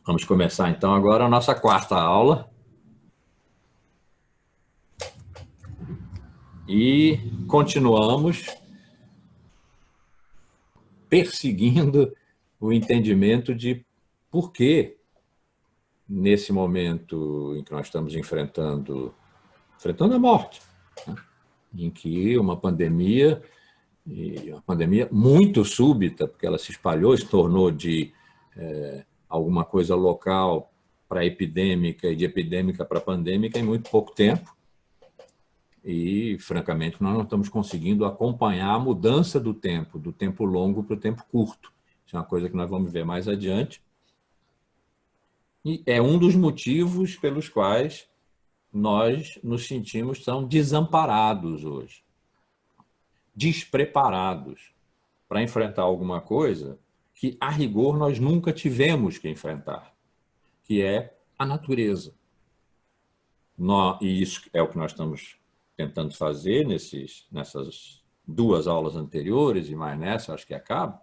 Vamos começar então agora a nossa quarta aula e continuamos perseguindo o entendimento de por que, nesse momento em que nós estamos enfrentando a morte, né? Em que uma pandemia, e uma pandemia muito súbita, porque ela se espalhou, se tornou de alguma coisa local para epidêmica e de epidêmica para pandêmica em muito pouco tempo. E, francamente, nós não estamos conseguindo acompanhar a mudança do tempo longo para o tempo curto. Isso é uma coisa que nós vamos ver mais adiante. E é um dos motivos pelos quais nós nos sentimos tão desamparados hoje, despreparados para enfrentar alguma coisa que, a rigor, nós nunca tivemos que enfrentar, que é a natureza. E isso é o que nós estamos tentando fazer nessas duas aulas anteriores e mais nessa, acho que acaba,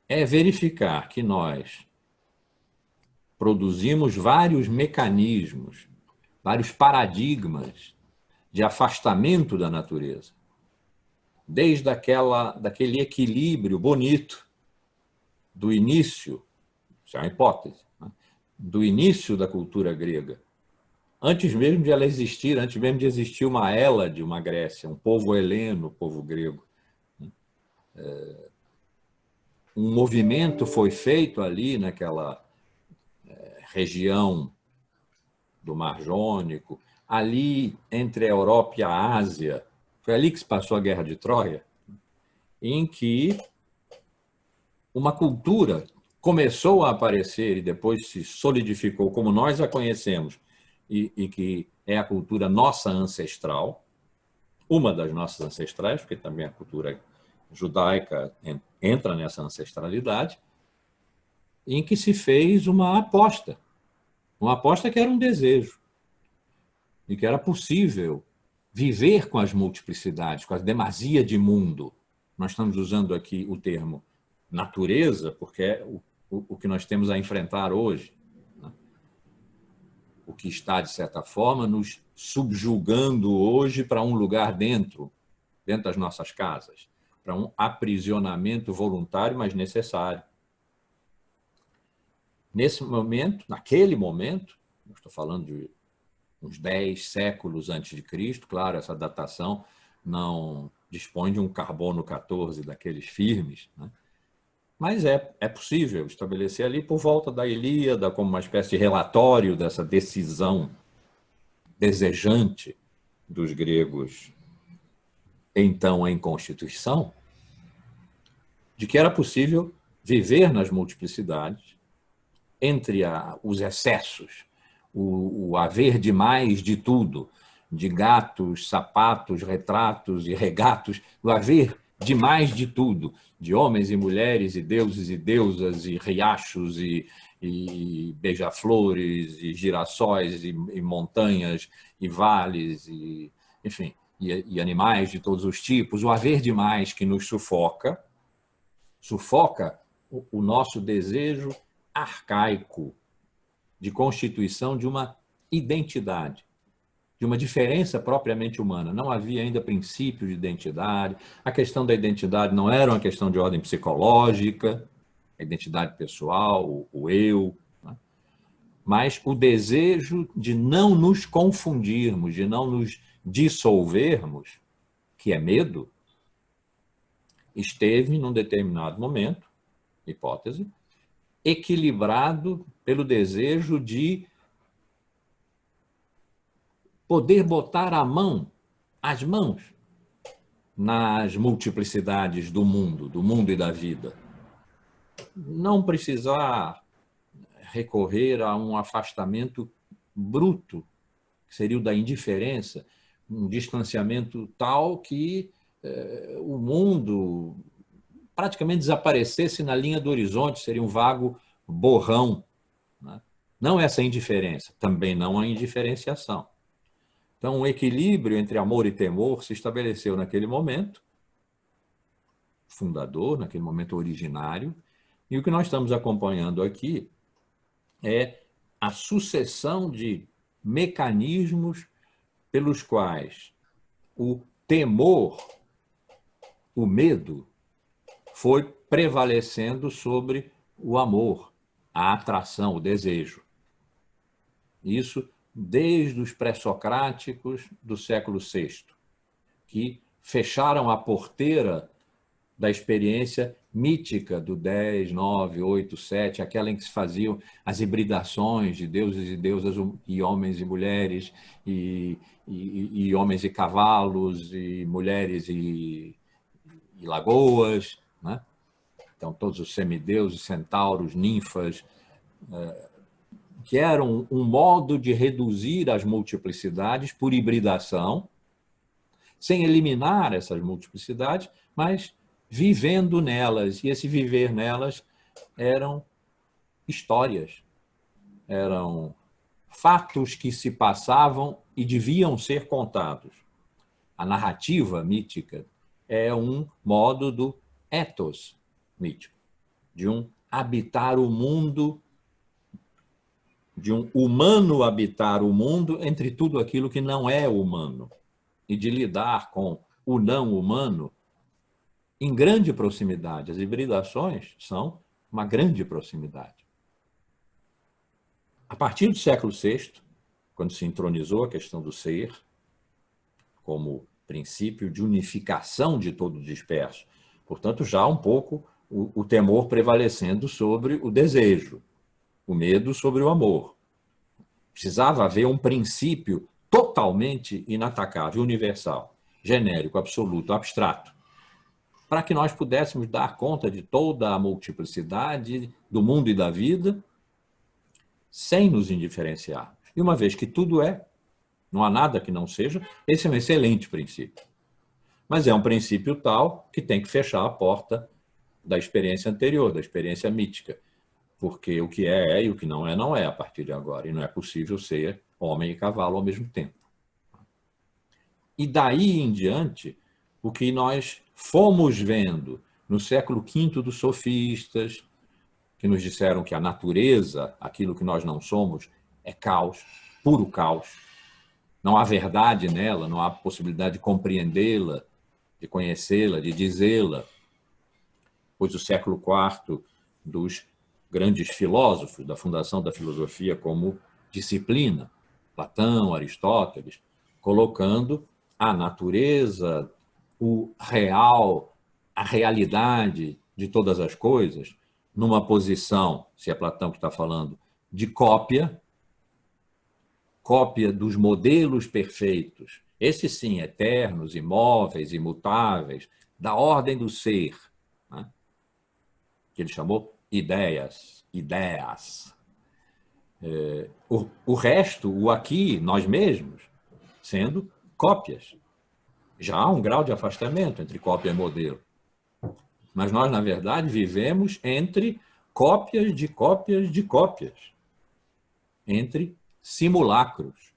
é verificar que nós produzimos vários mecanismos, vários paradigmas de afastamento da natureza, desde daquele equilíbrio bonito do início, isso é uma hipótese, né? Do início da cultura grega, antes mesmo de ela existir, antes mesmo de existir uma Hélade, uma Grécia, um povo heleno, povo grego. Um movimento foi feito ali naquela região do Mar Jônico, ali entre a Europa e a Ásia. Foi ali que se passou a Guerra de Troia, em que uma cultura começou a aparecer e depois se solidificou como nós a conhecemos, e que é a cultura nossa ancestral, uma das nossas ancestrais, porque também a cultura judaica entra nessa ancestralidade, em que se fez uma aposta que era um desejo, e que era possível viver com as multiplicidades, com a demasia de mundo. Nós estamos usando aqui o termo natureza, porque é o que nós temos a enfrentar hoje, né? O que está, de certa forma, nos subjugando hoje para um lugar dentro das nossas casas, para um aprisionamento voluntário, mas necessário. Nesse momento, naquele momento, eu estou falando de uns 10 séculos antes de Cristo, claro, essa datação não dispõe de um carbono 14 daqueles firmes, né? Mas é possível estabelecer ali por volta da Ilíada como uma espécie de relatório dessa decisão desejante dos gregos, então em Constituição, de que era possível viver nas multiplicidades, entre os excessos, o haver demais de tudo, de gatos, sapatos, retratos e regatos, o haver demais de tudo, de homens e mulheres, e deuses e deusas, e riachos, e beija-flores, e girassóis, e montanhas, e vales, e, enfim, e animais de todos os tipos, o haver demais que nos sufoca o nosso desejo arcaico de constituição de uma identidade, de uma diferença propriamente humana. Não havia ainda princípio de identidade. A questão da identidade não era uma questão de ordem psicológica, a identidade pessoal, o eu, né? Mas o desejo de não nos confundirmos, de não nos dissolvermos, que é medo, esteve, num determinado momento, hipótese, equilibrado pelo desejo de poder botar as mãos, nas multiplicidades do mundo e da vida. Não precisar recorrer a um afastamento bruto, que seria o da indiferença, um distanciamento tal que o mundo praticamente desaparecesse na linha do horizonte, seria um vago borrão, né? Não essa indiferença, também não a indiferenciação. Então, um equilíbrio entre amor e temor se estabeleceu naquele momento fundador, naquele momento originário, E o que nós estamos acompanhando aqui é a sucessão de mecanismos pelos quais o temor, o medo, foi prevalecendo sobre o amor, a atração, o desejo. Isso desde os pré-socráticos do século VI, que fecharam a porteira da experiência mítica do 10, 9, 8, 7, aquela em que se faziam as hibridações de deuses e deusas, e homens e mulheres, e homens e cavalos, e mulheres e lagoas, né? Então, todos os semideuses, centauros, ninfas, que eram um modo de reduzir as multiplicidades por hibridação, sem eliminar essas multiplicidades, mas vivendo nelas. E esse viver nelas eram histórias, eram fatos que se passavam e deviam ser contados. A narrativa mítica é um modo do ethos mítico, de um habitar o mundo, de um humano habitar o mundo entre tudo aquilo que não é humano, e de lidar com o não humano em grande proximidade. As hibridações são uma grande proximidade. A partir do século VI, quando se entronizou a questão do ser como princípio de unificação de todo o disperso, portanto, já um pouco o temor prevalecendo sobre o desejo, o medo sobre o amor. Precisava haver um princípio totalmente inatacável, universal, genérico, absoluto, abstrato, para que nós pudéssemos dar conta de toda a multiplicidade do mundo e da vida sem nos indiferenciar. E uma vez que tudo é, não há nada que não seja, esse é um excelente princípio. Mas é um princípio tal que tem que fechar a porta da experiência anterior, da experiência mítica, porque o que é e o que não é a partir de agora, e não é possível ser homem e cavalo ao mesmo tempo. E daí em diante, o que nós fomos vendo no século V dos sofistas, que nos disseram que a natureza, aquilo que nós não somos, é caos, puro caos. Não há verdade nela, não há possibilidade de compreendê-la, de conhecê-la, de dizê-la. Pois o século IV dos grandes filósofos da fundação da filosofia como disciplina, Platão, Aristóteles, colocando a natureza, o real, a realidade de todas as coisas, numa posição, se é Platão que está falando, de cópia dos modelos perfeitos, esses sim, eternos, imóveis, imutáveis, da ordem do ser, né? Que ele chamou ideias. O resto, o aqui, nós mesmos, sendo cópias. Já há um grau de afastamento entre cópia e modelo. Mas nós, na verdade, vivemos entre cópias de cópias de cópias, entre simulacros.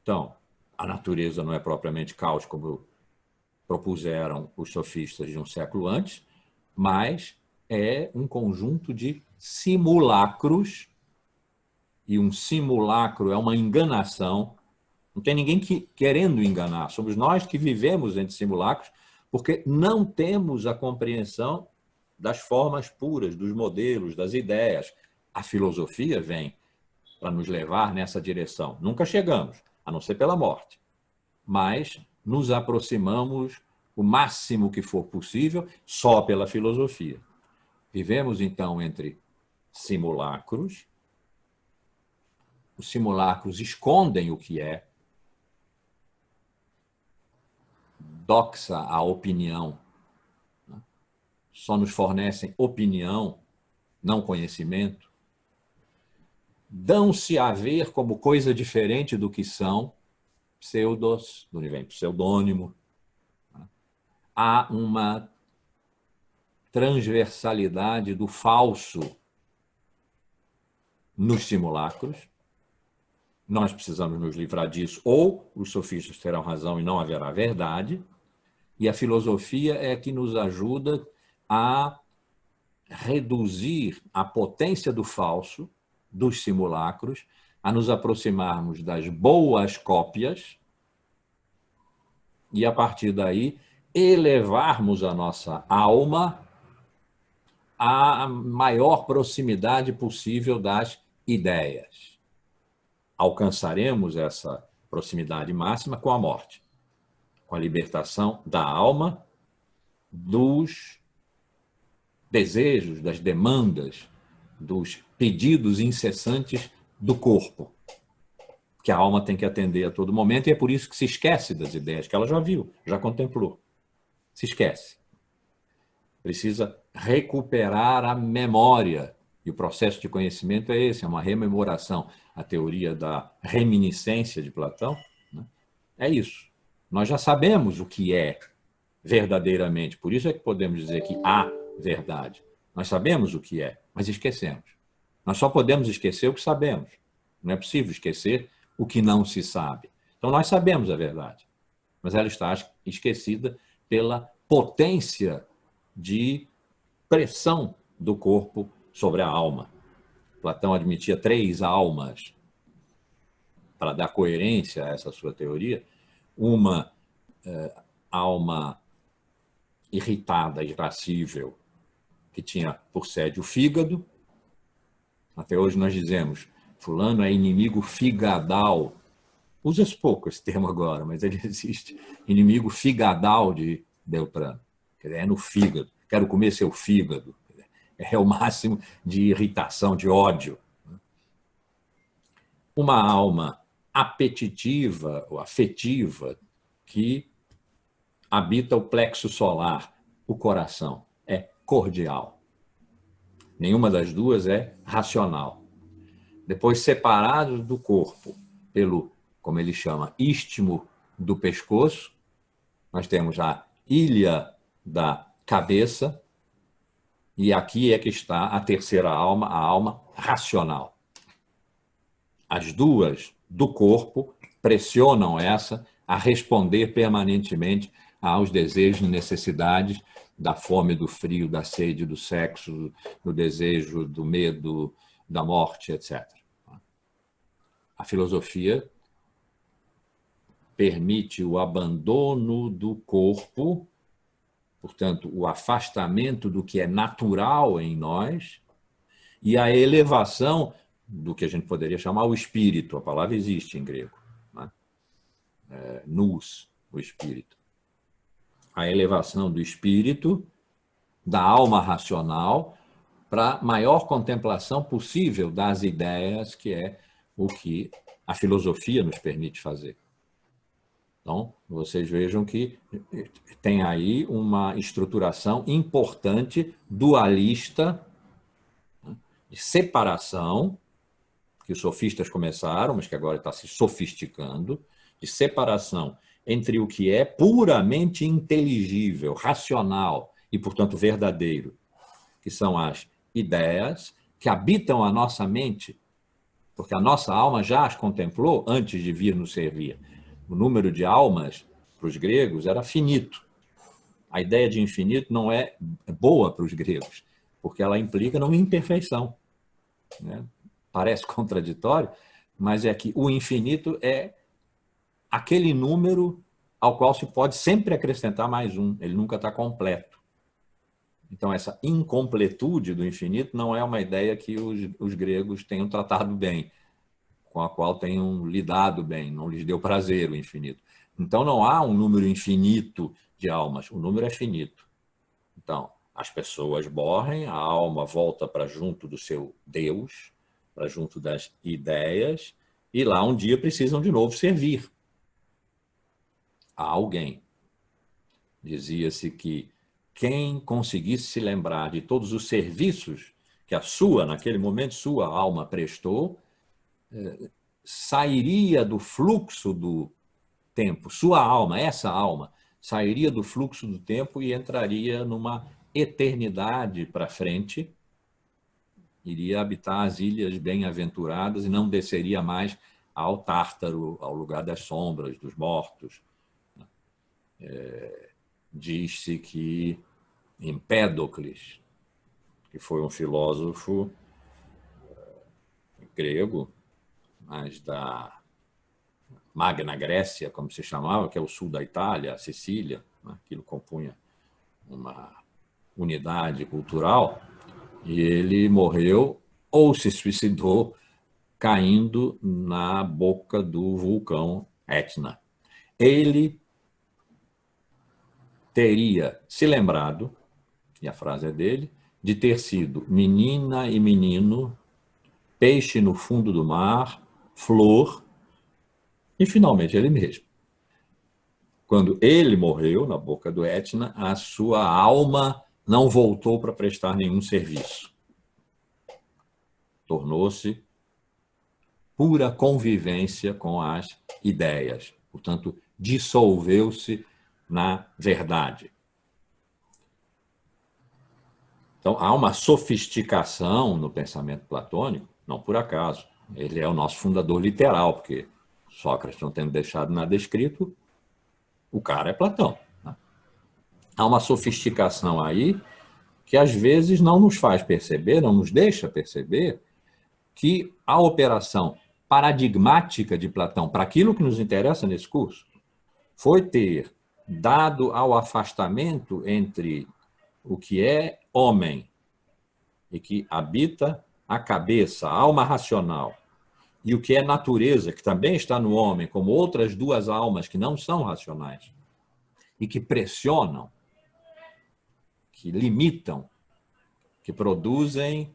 Então, a natureza não é propriamente caos, como propuseram os sofistas de um século antes, mas é um conjunto de simulacros, e um simulacro é uma enganação. Não tem ninguém querendo enganar, somos nós que vivemos entre simulacros, porque não temos a compreensão das formas puras, dos modelos, das ideias. A filosofia vem para nos levar nessa direção. Nunca chegamos, a não ser pela morte, mas nos aproximamos o máximo que for possível só pela filosofia. Vivemos, então, entre simulacros. Os simulacros escondem o que é, doxa a opinião, né? Só nos fornecem opinião, não conhecimento. Dão-se a ver como coisa diferente do que são, pseudos, do nível pseudônimo. Há uma transversalidade do falso nos simulacros. Nós precisamos nos livrar disso, ou os sofistas terão razão e não haverá verdade, e a filosofia é que nos ajuda a reduzir a potência do falso, dos simulacros, a nos aproximarmos das boas cópias e, a partir daí, elevarmos a nossa alma à maior proximidade possível das ideias. Alcançaremos essa proximidade máxima com a morte, com a libertação da alma dos desejos, das demandas, dos pedidos incessantes do corpo, que a alma tem que atender a todo momento, e é por isso que se esquece das ideias que ela já viu, já contemplou. Se esquece. Precisa recuperar a memória, e o processo de conhecimento é esse, é uma rememoração. A teoria da reminiscência de Platão, né? É isso. Nós já sabemos o que é verdadeiramente, por isso é que podemos dizer que há verdade. Nós sabemos o que é, mas esquecemos. Nós só podemos esquecer o que sabemos. Não é possível esquecer o que não se sabe. Então, nós sabemos a verdade, mas ela está esquecida pela potência de pressão do corpo sobre a alma. Platão admitia 3 almas para dar coerência a essa sua teoria. Uma alma irritada, irascível, que tinha por sede o fígado. Até hoje nós dizemos, fulano é inimigo figadal. Usa-se pouco esse termo agora, mas ele existe. Inimigo figadal de Beltrano. Quer dizer, é no fígado. Quero comer seu fígado. É o máximo de irritação, de ódio. Uma alma apetitiva ou afetiva que habita o plexo solar, o coração. É cordial. Nenhuma das duas é racional. Depois, separados do corpo pelo, como ele chama, istmo do pescoço, nós temos a ilha da cabeça, e aqui é que está a terceira alma, a alma racional. As duas do corpo pressionam essa a responder permanentemente aos desejos e necessidades da fome, do frio, da sede, do sexo, do desejo, do medo, da morte, etc. A filosofia permite o abandono do corpo, portanto, o afastamento do que é natural em nós e a elevação do que a gente poderia chamar o espírito. A palavra existe em grego, né? Nous, o espírito. A elevação do espírito, da alma racional, para a maior contemplação possível das ideias, que é o que a filosofia nos permite fazer. Então, vocês vejam que tem aí uma estruturação importante, dualista, de separação, que os sofistas começaram, mas que agora está se sofisticando, de separação entre o que é puramente inteligível, racional e, portanto, verdadeiro, que são as ideias que habitam a nossa mente, porque a nossa alma já as contemplou antes de vir nos servir. O número de almas, para os gregos, era finito. A ideia de infinito não é boa para os gregos, porque ela implica numa imperfeição, né? Parece contraditório, mas é que o infinito é aquele número ao qual se pode sempre acrescentar mais um, ele nunca está completo. Então, essa incompletude do infinito não é uma ideia que os gregos tenham tratado bem, com a qual tenham lidado bem, não lhes deu prazer o infinito. Então, não há um número infinito de almas, o número é finito. Então, as pessoas morrem, a alma volta para junto do seu Deus, para junto das ideias, e lá um dia precisam de novo servir a alguém. Dizia-se que quem conseguisse se lembrar de todos os serviços que a sua, naquele momento, sua alma prestou, sairia do fluxo do tempo, sua alma, essa alma, sairia do fluxo do tempo e entraria numa eternidade para frente, iria habitar as ilhas bem-aventuradas e não desceria mais ao Tártaro, ao lugar das sombras, dos mortos. Diz-se que Empédocles, que que foi um filósofo grego, mas da Magna Grécia, como se chamava, que é o sul da Itália, a Sicília, né? Aquilo compunha uma unidade cultural, e ele morreu ou se suicidou caindo na boca do vulcão Etna. Ele teria se lembrado, e a frase é dele, de ter sido menina e menino, peixe no fundo do mar, flor, e finalmente ele mesmo. Quando ele morreu na boca do Etna, a sua alma não voltou para prestar nenhum serviço. Tornou-se pura convivência com as ideias. Portanto, dissolveu-se na verdade. Então, há uma sofisticação no pensamento platônico, não por acaso. Ele é o nosso fundador literal, porque Sócrates não tendo deixado nada escrito, o cara é Platão. Né? Há uma sofisticação aí que às vezes não nos faz perceber, não nos deixa perceber que a operação paradigmática de Platão, para aquilo que nos interessa nesse curso, foi ter dado ao afastamento entre o que é homem e que habita a cabeça, a alma racional, e o que é natureza, que também está no homem, como outras duas almas que não são racionais e que pressionam, que limitam, que produzem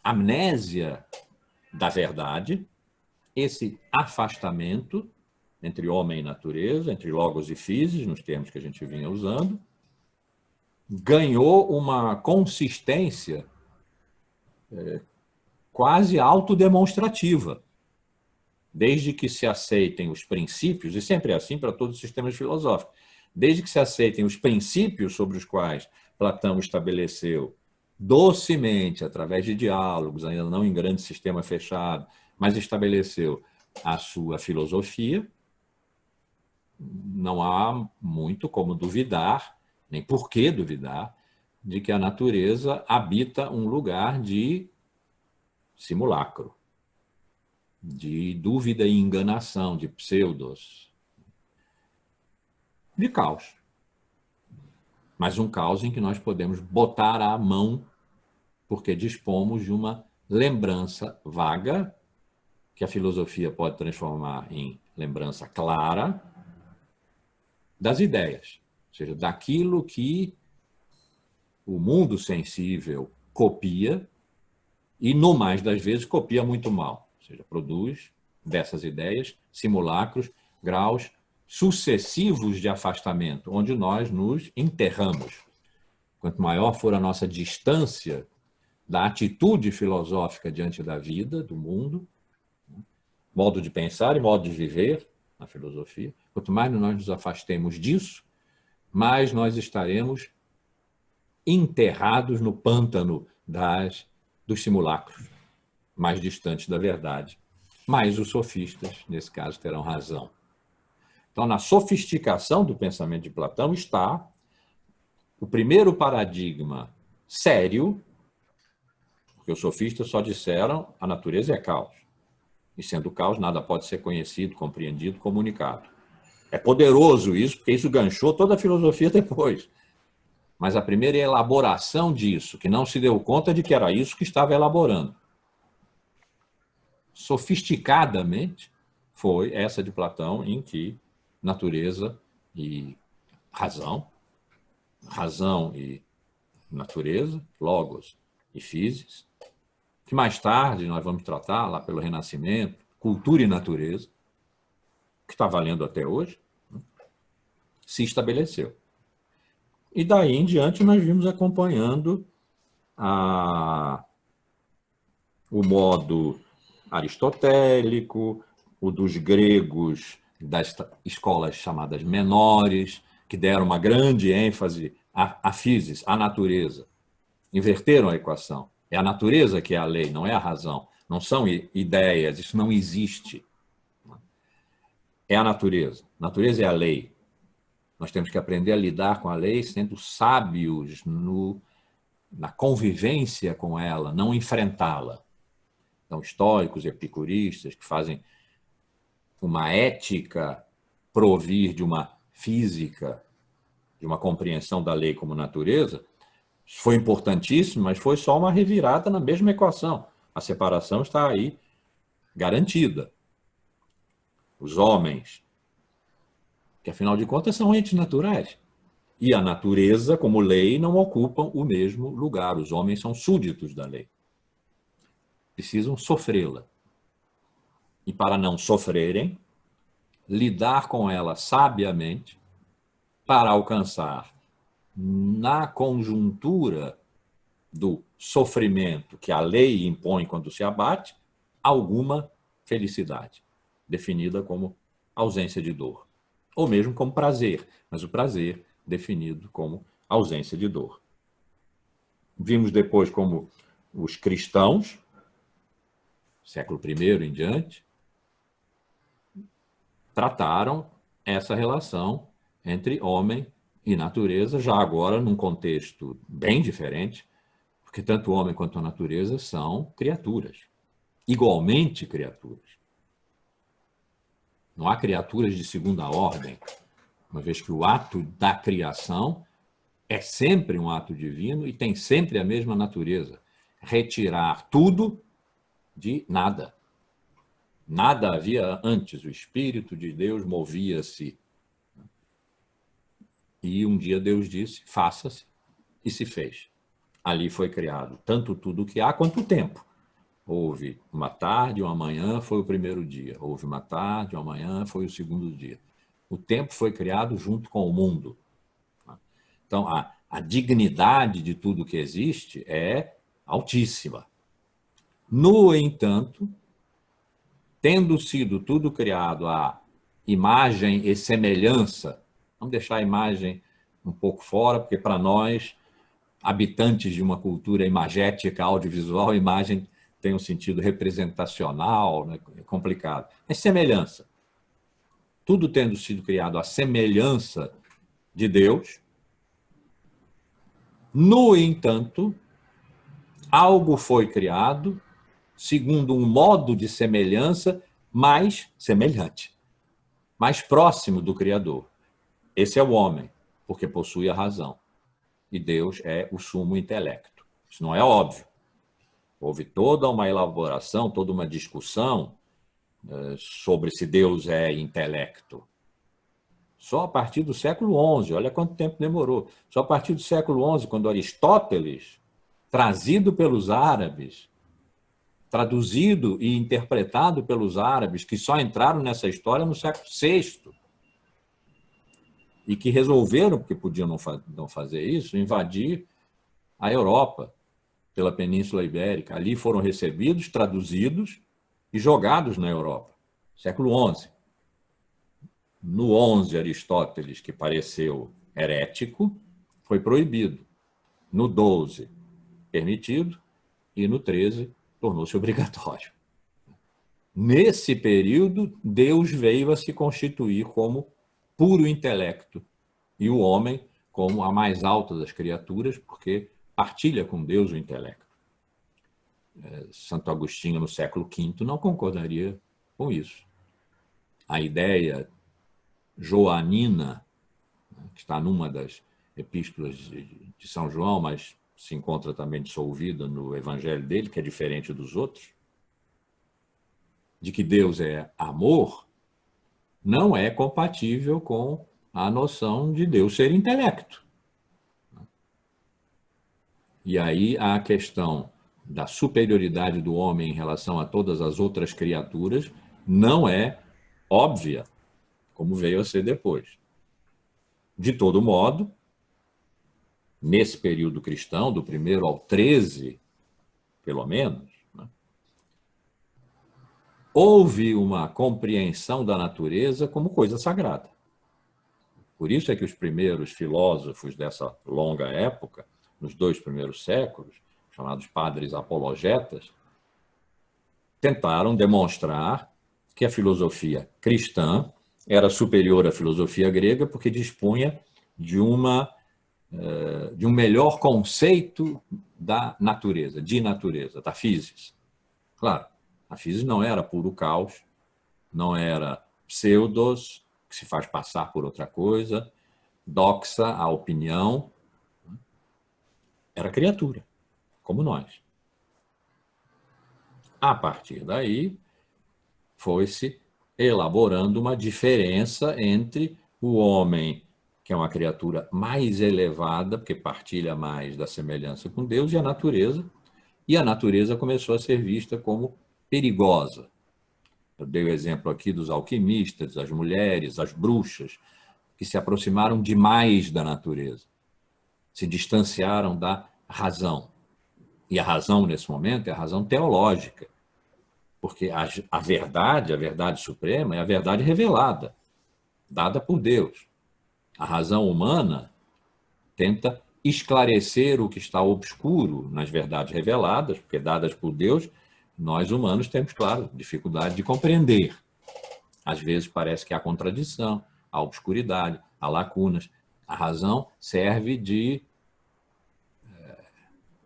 amnésia da verdade, esse afastamento entre homem e natureza, entre logos e physis, nos termos que a gente vinha usando, ganhou uma consistência quase autodemonstrativa, desde que se aceitem os princípios, e sempre é assim para todos os sistemas filosóficos, desde que se aceitem os princípios sobre os quais Platão estabeleceu docemente, através de diálogos, ainda não em grande sistema fechado, mas estabeleceu a sua filosofia, não há muito como duvidar, nem por que duvidar, de que a natureza habita um lugar de simulacro, de dúvida e enganação, de pseudos, de caos. Mas um caos em que nós podemos botar a mão, porque dispomos de uma lembrança vaga, que a filosofia pode transformar em lembrança clara, das ideias, ou seja, daquilo que o mundo sensível copia e, no mais das vezes, copia muito mal, ou seja, produz dessas ideias simulacros, graus sucessivos de afastamento, onde nós nos enterramos. Quanto maior for a nossa distância da atitude filosófica diante da vida, do mundo, modo de pensar e modo de viver na filosofia, quanto mais nós nos afastemos disso, mais nós estaremos enterrados no pântano dos simulacros, mais distantes da verdade. Mas os sofistas, nesse caso, terão razão. Então, na sofisticação do pensamento de Platão está o primeiro paradigma sério, porque os sofistas só disseram a natureza é caos. E sendo caos, nada pode ser conhecido, compreendido, comunicado. É poderoso isso, porque isso ganchou toda a filosofia depois. Mas a primeira elaboração disso, que não se deu conta de que era isso que estava elaborando, sofisticadamente, foi essa de Platão, em que natureza e razão e natureza, logos e physis, que mais tarde nós vamos tratar, lá pelo Renascimento, cultura e natureza, que está valendo até hoje, se estabeleceu. E daí em diante nós vimos acompanhando o modo aristotélico, o dos gregos, das escolas chamadas menores, que deram uma grande ênfase à physis, à natureza. Inverteram a equação. É a natureza que é a lei, não é a razão. Não são ideias, isso não existe. É a natureza. A natureza é a lei. Nós temos que aprender a lidar com a lei sendo sábios no na convivência com ela, não enfrentá-la. Então, estoicos, epicuristas, que fazem uma ética provir de uma física, de uma compreensão da lei como natureza, foi importantíssimo, mas foi só uma revirada na mesma equação. A separação está aí garantida. Os homens, que afinal de contas são entes naturais, e a natureza, como lei, não ocupam o mesmo lugar. Os homens são súditos da lei. Precisam sofrê-la. E para não sofrerem, lidar com ela sabiamente para alcançar, na conjuntura do sofrimento que a lei impõe quando se abate, alguma felicidade, definida como ausência de dor. Ou mesmo como prazer, mas o prazer definido como ausência de dor. Vimos depois como os cristãos, século I em diante, trataram essa relação entre homem e natureza, já agora num contexto bem diferente, porque tanto o homem quanto a natureza são criaturas, igualmente criaturas. Não há criaturas de segunda ordem, uma vez que o ato da criação é sempre um ato divino e tem sempre a mesma natureza. Retirar tudo de nada. Nada havia antes, o Espírito de Deus movia-se. E um dia Deus disse, faça-se, e se fez. Ali foi criado tanto tudo que há quanto o tempo. Houve uma tarde, uma manhã, foi o primeiro dia. Houve uma tarde, uma manhã, foi o segundo dia. O tempo foi criado junto com o mundo. Então, a dignidade de tudo que existe é altíssima. No entanto, tendo sido tudo criado à imagem e semelhança, vamos deixar a imagem um pouco fora, porque para nós, habitantes de uma cultura imagética, audiovisual, a imagem tem um sentido representacional, né? É complicado. Mas semelhança. Tudo tendo sido criado à semelhança de Deus, no entanto, algo foi criado segundo um modo de semelhança mais semelhante, mais próximo do Criador. Esse é o homem, porque possui a razão. E Deus é o sumo intelecto. Isso não é óbvio. Houve toda uma elaboração, toda uma discussão sobre se Deus é intelecto. Só a partir do século XI, olha quanto tempo demorou. Só a partir do século XI, quando Aristóteles, trazido pelos árabes, traduzido e interpretado pelos árabes, que só entraram nessa história no século VI, e que resolveram, porque podiam não fazer isso, invadir a Europa pela Península Ibérica. Ali foram recebidos, traduzidos e jogados na Europa. Século XI. No XI, Aristóteles, que pareceu herético, foi proibido. No XII, permitido. E no XIII, tornou-se obrigatório. Nesse período, Deus veio a se constituir como puro intelecto e o homem como a mais alta das criaturas, porque partilha com Deus o intelecto. Santo Agostinho, no século V, não concordaria com isso. A ideia joanina, que está numa das epístolas de São João, mas se encontra também dissolvida no evangelho dele, que é diferente dos outros, de que Deus é amor, não é compatível com a noção de Deus ser intelecto. E aí a questão da superioridade do homem em relação a todas as outras criaturas não é óbvia, como veio a ser depois. De todo modo, nesse período cristão, do 1º ao 13, pelo menos, né, houve uma compreensão da natureza como coisa sagrada. Por isso é que os primeiros filósofos dessa longa época, nos 2 primeiros séculos, chamados padres apologetas, tentaram demonstrar que a filosofia cristã era superior à filosofia grega porque dispunha de uma de um melhor conceito da natureza, da physis. Claro, a physis não era puro caos, não era pseudos, que se faz passar por outra coisa, doxa, a opinião, era criatura, como nós. A partir daí, foi-se elaborando uma diferença entre o homem, que é uma criatura mais elevada, porque partilha mais da semelhança com Deus, e a natureza começou a ser vista como perigosa. Eu dei o exemplo aqui dos alquimistas, das mulheres, as bruxas, que se aproximaram demais da natureza, se distanciaram da razão. E a razão, nesse momento, é a razão teológica, porque a verdade suprema, é a verdade revelada, dada por Deus. A razão humana tenta esclarecer o que está obscuro nas verdades reveladas, porque dadas por Deus, nós humanos temos, claro, dificuldade de compreender. Às vezes parece que há contradição, há obscuridade, há lacunas. A razão serve de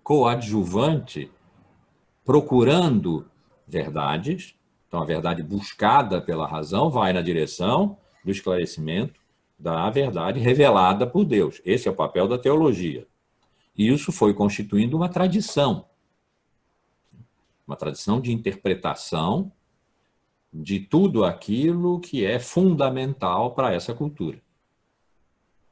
coadjuvante, procurando verdades. Então, a verdade buscada pela razão vai na direção do esclarecimento da verdade revelada por Deus. Esse é o papel da teologia. E isso foi constituindo uma tradição de interpretação de tudo aquilo que é fundamental para essa cultura.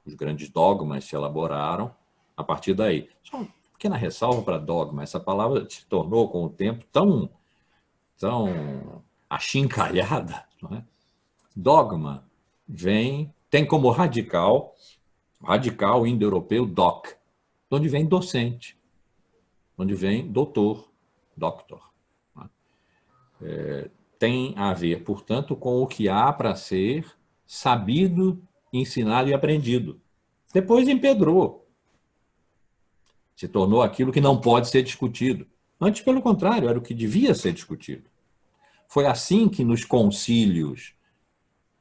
Os grandes dogmas se elaboraram a partir daí. Só uma pequena ressalva para dogma. Essa palavra se tornou, com o tempo, tão achincalhada. Não é? Dogma tem como radical indo-europeu doc, de onde vem docente, onde vem doutor, doctor. Tem a ver, portanto, com o que há para ser sabido, ensinado e aprendido. Depois empedrou. Se tornou aquilo que não pode ser discutido. Antes, pelo contrário, era o que devia ser discutido. Foi assim que nos concílios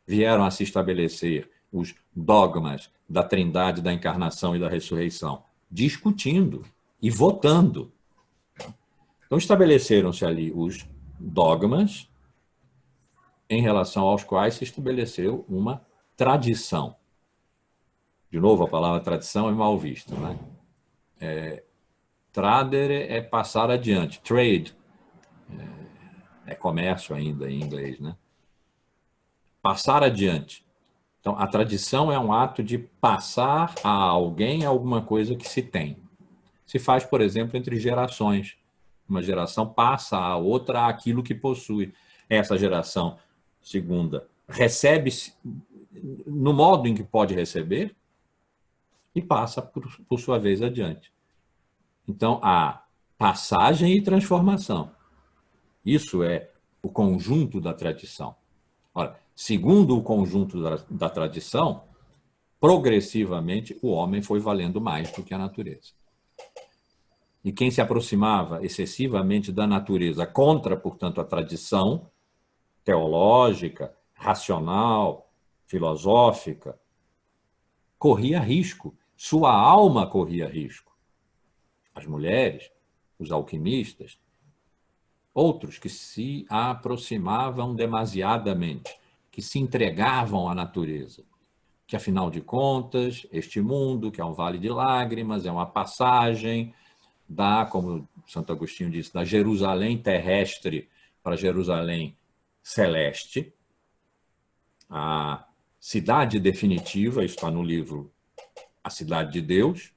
vieram a se estabelecer os dogmas da Trindade, da Encarnação e da Ressurreição, discutindo e votando. Então, estabeleceram-se ali os dogmas em relação aos quais se estabeleceu uma tradição. De novo, a palavra tradição é mal vista, né? Tradere é passar adiante. Trade é comércio ainda em inglês, né? Passar adiante. Então, a tradição é um ato de passar a alguém alguma coisa que se tem. Se faz, por exemplo, entre gerações. Uma geração passa a outra aquilo que possui. Essa geração segunda recebe no modo em que pode receber e passa, por sua vez, adiante. Então, há passagem e transformação. Isso é o conjunto da tradição. Ora, segundo o conjunto da tradição, progressivamente o homem foi valendo mais do que a natureza. E quem se aproximava excessivamente da natureza contra, portanto, a tradição teológica, racional, filosófica, corria risco. Sua alma corria risco. As mulheres, os alquimistas, outros que se aproximavam demasiadamente, que se entregavam à natureza, que, afinal de contas, este mundo, que é um vale de lágrimas, é uma passagem como Santo Agostinho disse, da Jerusalém terrestre para Jerusalém celeste. A cidade definitiva está no livro A Cidade de Deus.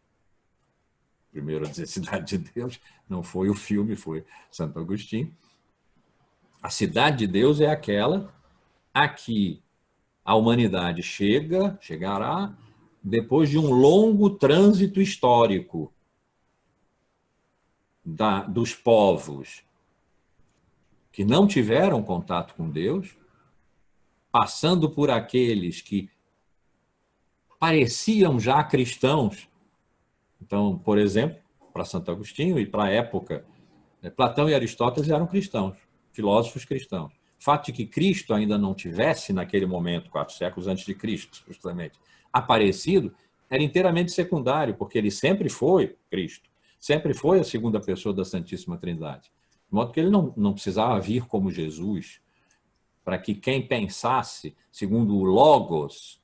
Primeiro a dizer Cidade de Deus, não foi o filme, foi Santo Agostinho. A cidade de Deus é aquela a que a humanidade chegará depois de um longo trânsito histórico dos povos que não tiveram contato com Deus, passando por aqueles que pareciam já cristãos. Então, por exemplo, para Santo Agostinho e para a época, Platão e Aristóteles eram cristãos, filósofos cristãos. O fato de que Cristo ainda não tivesse, naquele momento, 4 séculos antes de Cristo, justamente, aparecido, era inteiramente secundário, porque ele sempre foi Cristo, sempre foi a segunda pessoa da Santíssima Trindade. De modo que ele não precisava vir como Jesus, para que quem pensasse segundo o Logos,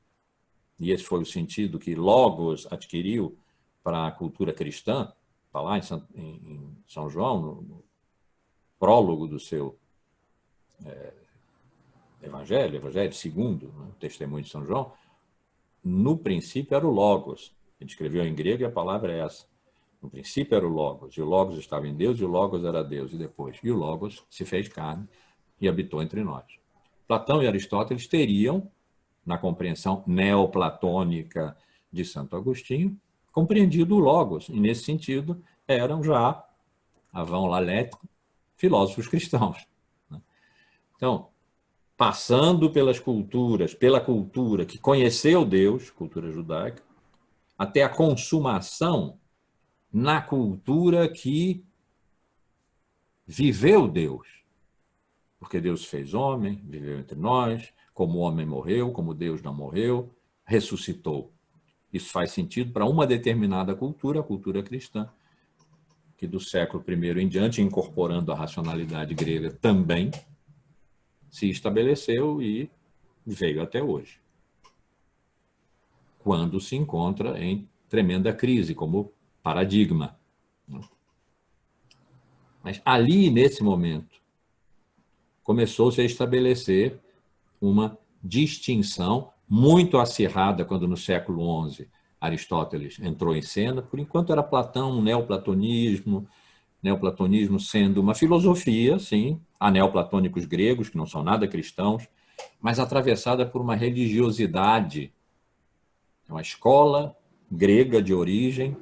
e esse foi o sentido que Logos adquiriu para a cultura cristã, está lá em São João, no prólogo do seu Evangelho segundo, né, o testemunho de São João, no princípio era o Logos. Ele escreveu em grego e a palavra é essa. No princípio era o Logos, e o Logos estava em Deus, e o Logos era Deus, e depois. E o Logos se fez carne e habitou entre nós. Platão e Aristóteles teriam, na compreensão neoplatônica de Santo Agostinho, compreendido o Logos, e nesse sentido eram já, avant la lettre, filósofos cristãos. Então, passando pelas culturas, pela cultura que conheceu Deus, cultura judaica, até a consumação na cultura que viveu Deus. Porque Deus fez homem, viveu entre nós, como o homem morreu, como Deus não morreu, ressuscitou. Isso faz sentido para uma determinada cultura, a cultura cristã, que do século I em diante, incorporando a racionalidade grega também, se estabeleceu e veio até hoje. Quando se encontra em tremenda crise, como paradigma. Mas ali, nesse momento, começou-se a estabelecer uma distinção muito acirrada quando, no século XI, Aristóteles entrou em cena. Por enquanto era Platão, um neoplatonismo sendo uma filosofia, sim, há neoplatônicos gregos, que não são nada cristãos, mas atravessada por uma religiosidade, uma escola grega de origem,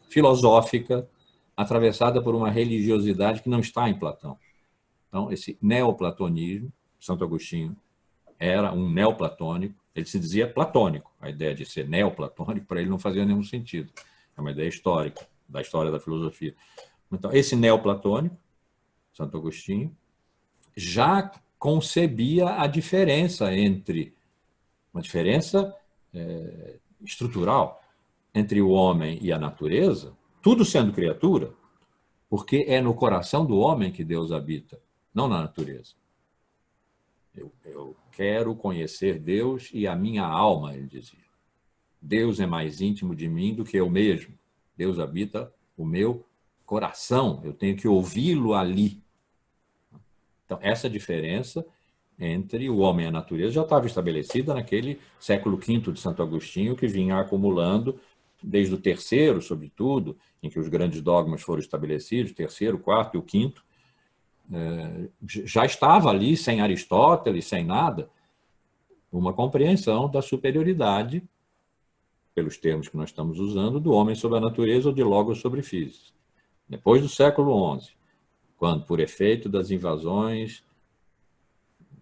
filosófica, atravessada por uma religiosidade que não está em Platão. Então, esse neoplatonismo, Santo Agostinho era um neoplatônico, ele se dizia platônico, a ideia de ser neoplatônico para ele não fazia nenhum sentido, é uma ideia histórica, da história da filosofia. Então, esse neoplatônico, Santo Agostinho, já concebia a diferença entre, uma diferença estrutural, entre o homem e a natureza, tudo sendo criatura, porque é no coração do homem que Deus habita, não na natureza. Eu quero conhecer Deus e a minha alma, ele dizia. Deus é mais íntimo de mim do que eu mesmo. Deus habita o meu coração, eu tenho que ouvi-lo ali. Então, essa diferença entre o homem e a natureza já estava estabelecida naquele século V de Santo Agostinho, que vinha acumulando, desde o terceiro, sobretudo, em que os grandes dogmas foram estabelecidos, terceiro, quarto e o quinto, já estava ali, sem Aristóteles, sem nada, uma compreensão da superioridade, pelos termos que nós estamos usando, do homem sobre a natureza ou de Logos sobre Física. Depois do século XI, quando, por efeito das invasões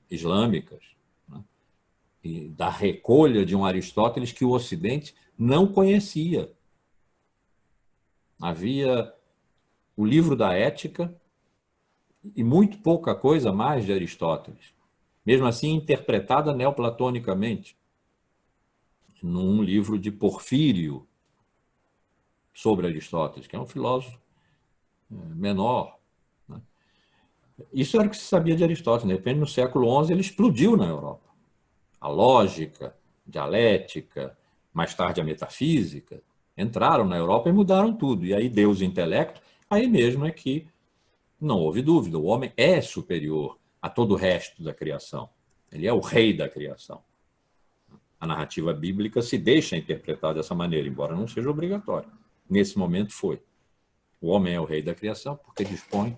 islâmicas, né, e da recolha de um Aristóteles que o Ocidente não conhecia. Havia o livro da Ética e muito pouca coisa mais de Aristóteles, mesmo assim interpretada neoplatonicamente, num livro de Porfírio sobre Aristóteles, que é um filósofo menor. Né? Isso era o que se sabia de Aristóteles. De repente, no século XI, ele explodiu na Europa. A lógica, dialética, mais tarde a metafísica, entraram na Europa e mudaram tudo. E aí Deus e o intelecto, aí mesmo é que não houve dúvida, o homem é superior a todo o resto da criação. Ele é o rei da criação. A narrativa bíblica se deixa interpretar dessa maneira, embora não seja obrigatório. Nesse momento foi. O homem é o rei da criação porque dispõe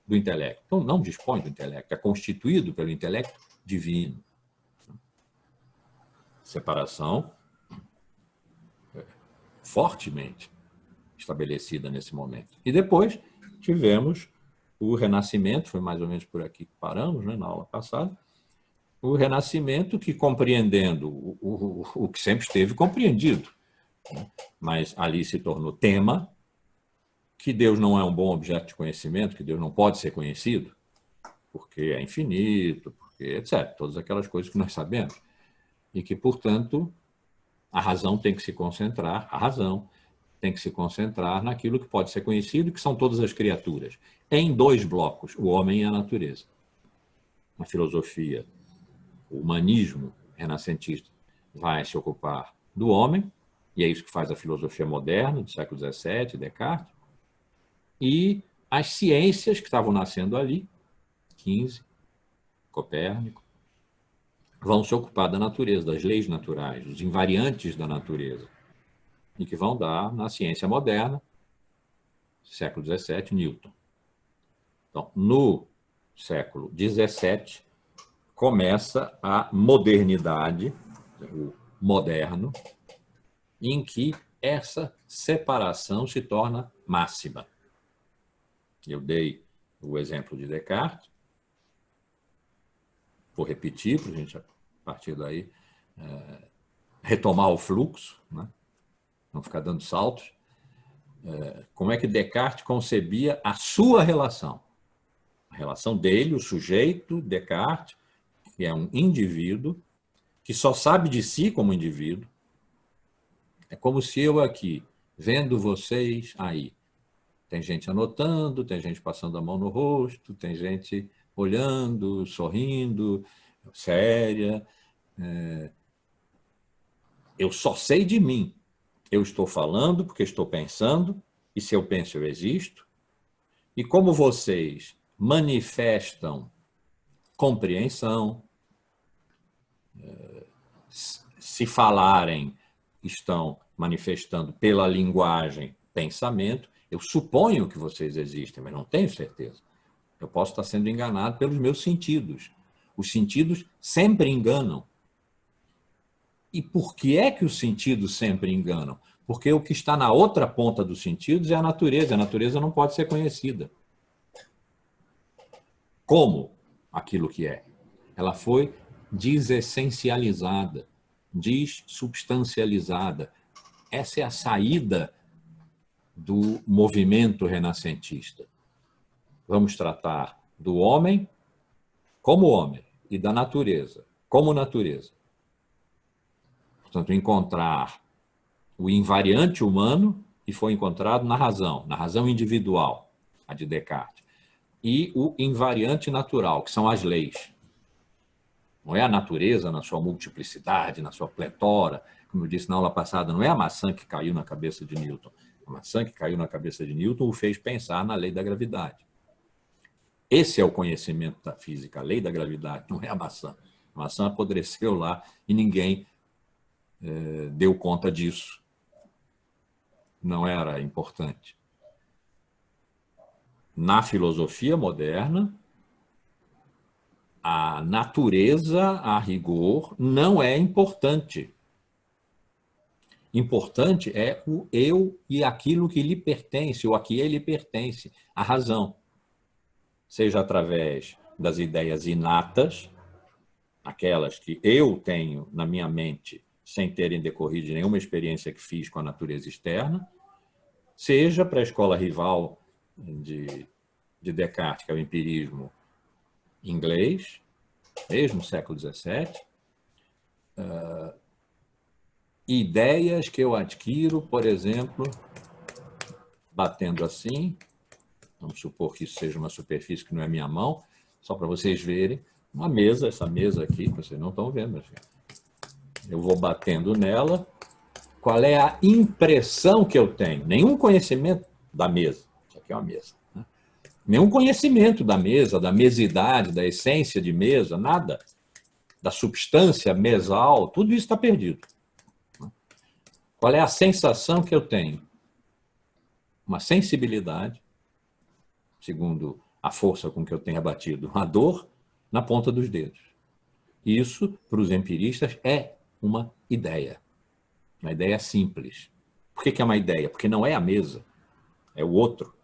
do intelecto. Então, não dispõe do intelecto, é constituído pelo intelecto divino. Separação fortemente estabelecida nesse momento. E depois tivemos o Renascimento, foi mais ou menos por aqui que paramos, né, na aula passada, o Renascimento que, compreendendo o que sempre esteve compreendido, né, mas ali se tornou tema, que Deus não é um bom objeto de conhecimento, que Deus não pode ser conhecido, porque é infinito, porque etc. Todas aquelas coisas que nós sabemos. E que, portanto, A razão tem que se concentrar, a razão tem que se concentrar naquilo que pode ser conhecido, que são todas as criaturas, em dois blocos, o homem e a natureza. A filosofia, o humanismo renascentista vai se ocupar do homem, e é isso que faz a filosofia moderna, do século XVII, Descartes, e as ciências que estavam nascendo ali, 15, Copérnico, vão se ocupar da natureza, das leis naturais, dos invariantes da natureza, e que vão dar na ciência moderna, século XVII, Newton. Então, no século XVII, começa a modernidade, o moderno, em que essa separação se torna máxima. Eu dei o exemplo de Descartes, vou repetir para a gente, a partir daí, retomar o fluxo, né? Não ficar dando saltos. Como é que Descartes concebia a sua relação? A relação dele, o sujeito, Descartes, que é um indivíduo, que só sabe de si como indivíduo. É como se eu aqui, vendo vocês aí, tem gente anotando, tem gente passando a mão no rosto, tem gente olhando, sorrindo, séria. Eu só sei de mim. Eu estou falando porque estou pensando, e se eu penso, eu existo. E como vocês manifestam compreensão, se falarem, estão manifestando pela linguagem pensamento, eu suponho que vocês existem, mas não tenho certeza. Eu posso estar sendo enganado pelos meus sentidos. Os sentidos sempre enganam. E por que é que os sentidos sempre enganam? Porque o que está na outra ponta dos sentidos é a natureza. A natureza não pode ser conhecida. Como aquilo que é? Ela foi desessencializada, dessubstancializada. Essa é a saída do movimento renascentista. Vamos tratar do homem como homem e da natureza como natureza. Portanto, encontrar o invariante humano, que foi encontrado na razão individual, a de Descartes, e o invariante natural, que são as leis. Não é a natureza na sua multiplicidade, na sua pletora, como eu disse na aula passada, não é a maçã que caiu na cabeça de Newton. A maçã que caiu na cabeça de Newton o fez pensar na lei da gravidade. Esse é o conhecimento da física, a lei da gravidade, não é a maçã. A maçã apodreceu lá e ninguém deu conta disso. Não era importante. Na filosofia moderna, a natureza, a rigor, não é importante. Importante é o eu e aquilo que lhe pertence, ou a que ele pertence, a razão. Seja através das ideias inatas, aquelas que eu tenho na minha mente, sem terem decorrido de nenhuma experiência que fiz com a natureza externa, seja para a escola rival de Descartes, que é o empirismo inglês, mesmo século XVII, ideias que eu adquiro, por exemplo, batendo assim, vamos supor que isso seja uma superfície que não é minha mão, só para vocês verem, uma mesa, essa mesa aqui, que vocês não estão vendo, assim. Eu vou batendo nela, qual é a impressão que eu tenho? Nenhum conhecimento da mesa, isso aqui é uma mesa, né? Nenhum conhecimento da mesa, da mesidade, da essência de mesa, nada, da substância mesal, tudo isso está perdido. Qual é a sensação que eu tenho? Uma sensibilidade, segundo a força com que eu tenho abatido a dor, na ponta dos dedos. Isso, para os empiristas, é uma ideia simples. Por que é uma ideia? Porque não é a mesa, é o outro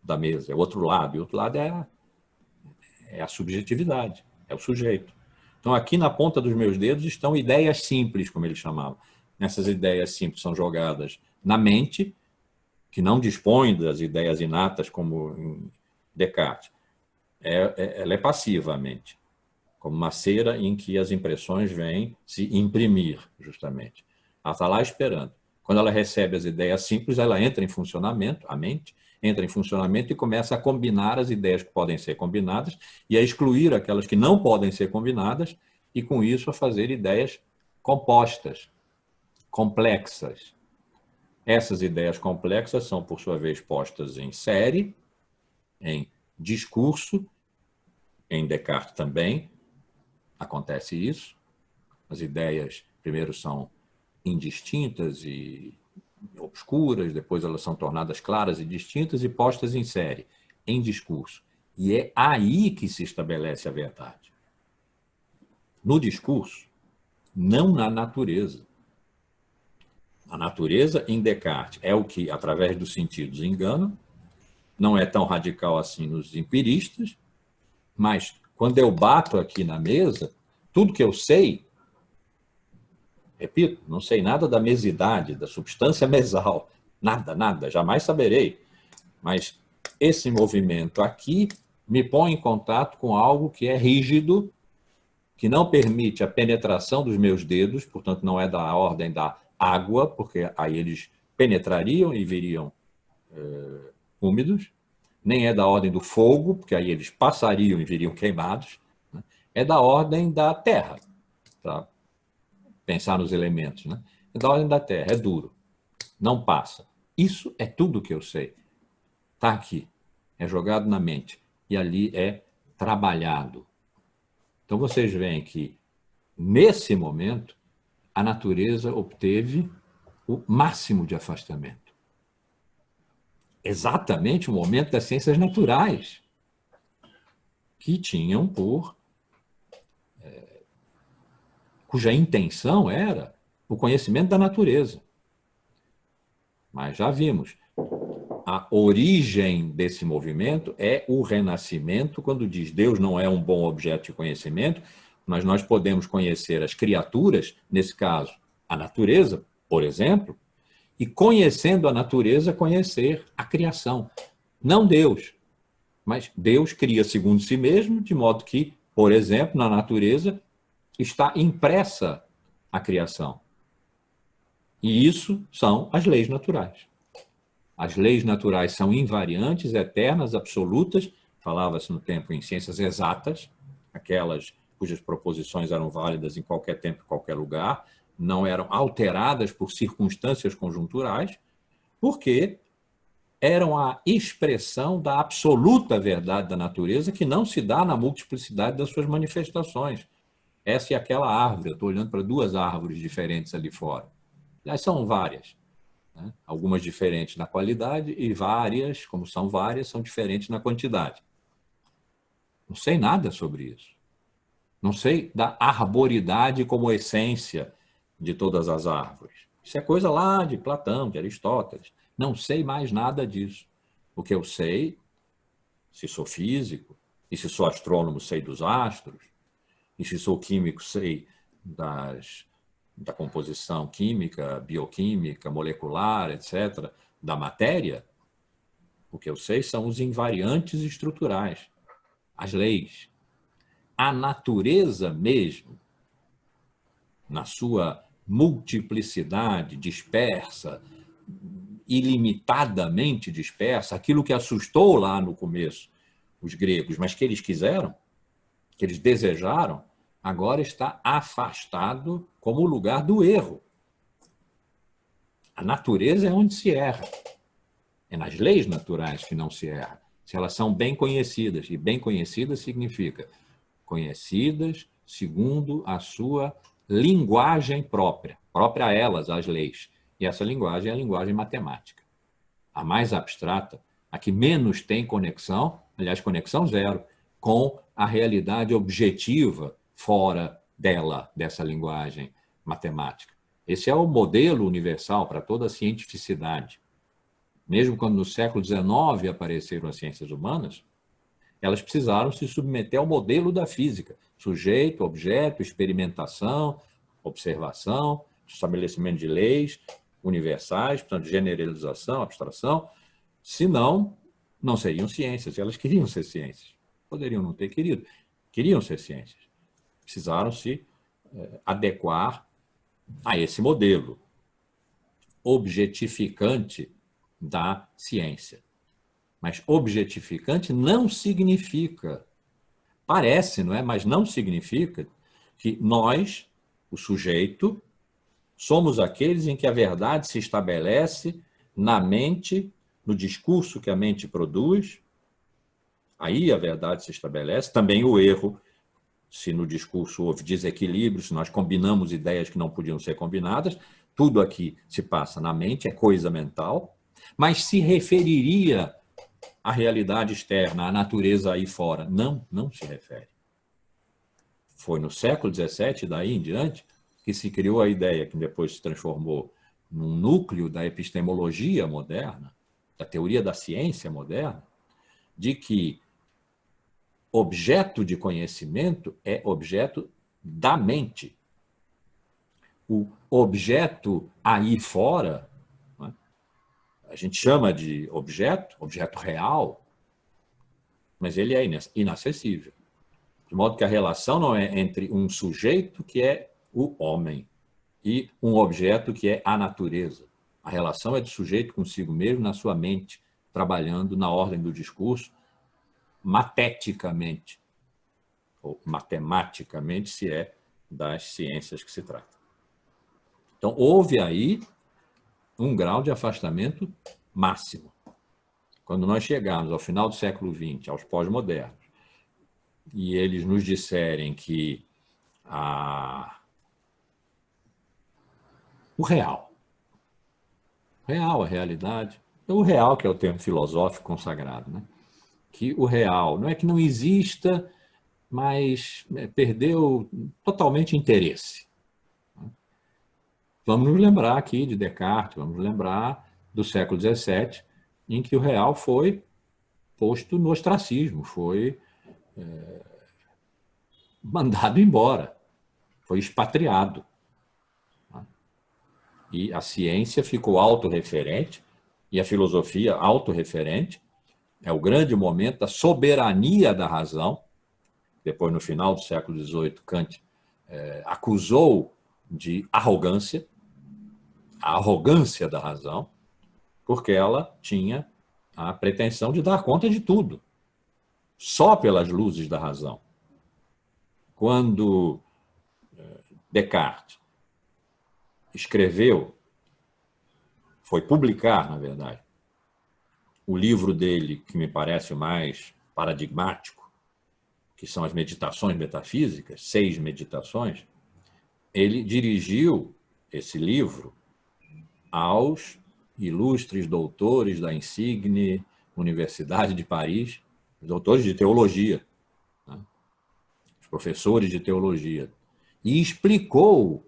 da mesa, é o outro lado. E o outro lado é a subjetividade, é o sujeito. Então, aqui na ponta dos meus dedos estão ideias simples, como ele chamava. Essas ideias simples são jogadas na mente, que não dispõe das ideias inatas, como em Descartes. Ela é passiva, a mente, como uma cera em que as impressões vêm se imprimir, justamente. Ela está lá esperando. Quando ela recebe as ideias simples, ela entra em funcionamento, a mente entra em funcionamento e começa a combinar as ideias que podem ser combinadas e a excluir aquelas que não podem ser combinadas e, com isso, a fazer ideias compostas, complexas. Essas ideias complexas são, por sua vez, postas em série, em discurso, em Descartes também acontece isso. As ideias, primeiro, são indistintas e obscuras, depois elas são tornadas claras e distintas e postas em série, em discurso. E é aí que se estabelece a verdade. No discurso, não na natureza. A natureza, em Descartes, é o que, através dos sentidos, engana, não é tão radical assim nos empiristas, mas quando eu bato aqui na mesa, tudo que eu sei, repito, não sei nada da mesidade, da substância mesal, nada, nada, jamais saberei. Mas esse movimento aqui me põe em contato com algo que é rígido, que não permite a penetração dos meus dedos, portanto, não é da ordem da água, porque aí eles penetrariam e viriam úmidos, nem é da ordem do fogo, porque aí eles passariam e viriam queimados, né? É da ordem da terra, para pensar nos elementos, né? É da ordem da terra, é duro, não passa. Isso é tudo que eu sei. Está aqui, é jogado na mente, e ali é trabalhado. Então, vocês veem que, nesse momento, a natureza obteve o máximo de afastamento. Exatamente o momento das ciências naturais, que tinham cuja intenção era o conhecimento da natureza. Mas já vimos, a origem desse movimento é o renascimento, quando diz Deus não é um bom objeto de conhecimento, mas nós podemos conhecer as criaturas, nesse caso, a natureza, por exemplo, e conhecendo a natureza, conhecer a criação. Não Deus, mas Deus cria segundo si mesmo, de modo que, por exemplo, na natureza está impressa a criação. E isso são as leis naturais. As leis naturais são invariantes, eternas, absolutas. Falava-se no tempo em ciências exatas, aquelas cujas proposições eram válidas em qualquer tempo, em qualquer lugar, não eram alteradas por circunstâncias conjunturais, porque eram a expressão da absoluta verdade da natureza, que não se dá na multiplicidade das suas manifestações. Essa é aquela árvore, eu estou olhando para duas árvores diferentes ali fora. Aliás, são várias, né? Algumas diferentes na qualidade e várias, como são várias, são diferentes na quantidade. Não sei nada sobre isso. Não sei da arboridade como essência de todas as árvores. Isso é coisa lá de Platão, de Aristóteles. Não sei mais nada disso. O que eu sei, se sou físico, e se sou astrônomo, sei dos astros, e se sou químico, sei da composição química, bioquímica, molecular, etc., da matéria. O que eu sei são os invariantes estruturais, as leis. A natureza mesmo, na sua multiplicidade dispersa, ilimitadamente dispersa, aquilo que assustou lá no começo os gregos, mas que eles quiseram, que eles desejaram, agora está afastado como o lugar do erro. A natureza é onde se erra. É nas leis naturais que não se erra. Se elas são bem conhecidas, e bem conhecidas significa conhecidas segundo a sua linguagem própria, própria a elas, as leis. E essa linguagem é a linguagem matemática. A mais abstrata, a que menos tem conexão, aliás, conexão zero, com a realidade objetiva fora dela, dessa linguagem matemática. Esse é o modelo universal para toda a cientificidade. Mesmo quando no século XIX apareceram as ciências humanas, elas precisaram se submeter ao modelo da física: sujeito, objeto, experimentação, observação, estabelecimento de leis universais, portanto, generalização, abstração. Senão, não seriam ciências. Elas queriam ser ciências. Poderiam não ter querido. Queriam ser ciências. Precisaram se adequar a esse modelo. objetificante da ciência. Mas objetificante não significa, parece, não é? Mas não significa que nós, o sujeito, somos aqueles em que a verdade se estabelece na mente, no discurso que a mente produz. Aí a verdade se estabelece. Também o erro, se no discurso houve desequilíbrio, se nós combinamos ideias que não podiam ser combinadas, tudo aqui se passa na mente, é coisa mental, mas se referiria à realidade externa, à natureza aí fora. Não, não se refere. Foi no século XVII, daí em diante, que se criou a ideia, que depois se transformou num núcleo da epistemologia moderna, da teoria da ciência moderna, de que objeto de conhecimento é objeto da mente. O objeto aí fora, né, a gente chama de objeto real, mas ele é inacessível. De modo que a relação não é entre um sujeito, que é o homem, e um objeto, que é a natureza. A relação é do sujeito consigo mesmo, na sua mente, trabalhando na ordem do discurso, mateticamente, ou matematicamente, se é das ciências que se trata. Então, houve aí um grau de afastamento máximo. Quando nós chegarmos ao final do século XX, aos pós-modernos, e eles nos disserem que o real, a realidade, o real, que é o termo filosófico consagrado, né? Que o real não é que não exista, mas perdeu totalmente interesse. Vamos nos lembrar aqui de Descartes, vamos lembrar do século XVII, em que o real foi posto no ostracismo, foi mandado embora, foi expatriado. E a ciência ficou autorreferente, e a filosofia autorreferente. É o grande momento da soberania da razão. Depois, no final do século XVIII, Kant acusou de arrogância, a arrogância da razão, porque ela tinha a pretensão de dar conta de tudo, só pelas luzes da razão. Quando Descartes escreveu, foi publicar, na verdade, o livro dele, que me parece o mais paradigmático, que são as Meditações Metafísicas, 6 meditações, ele dirigiu esse livro aos ilustres doutores da insigne Universidade de Paris, doutores de teologia, né? Os professores de teologia, e explicou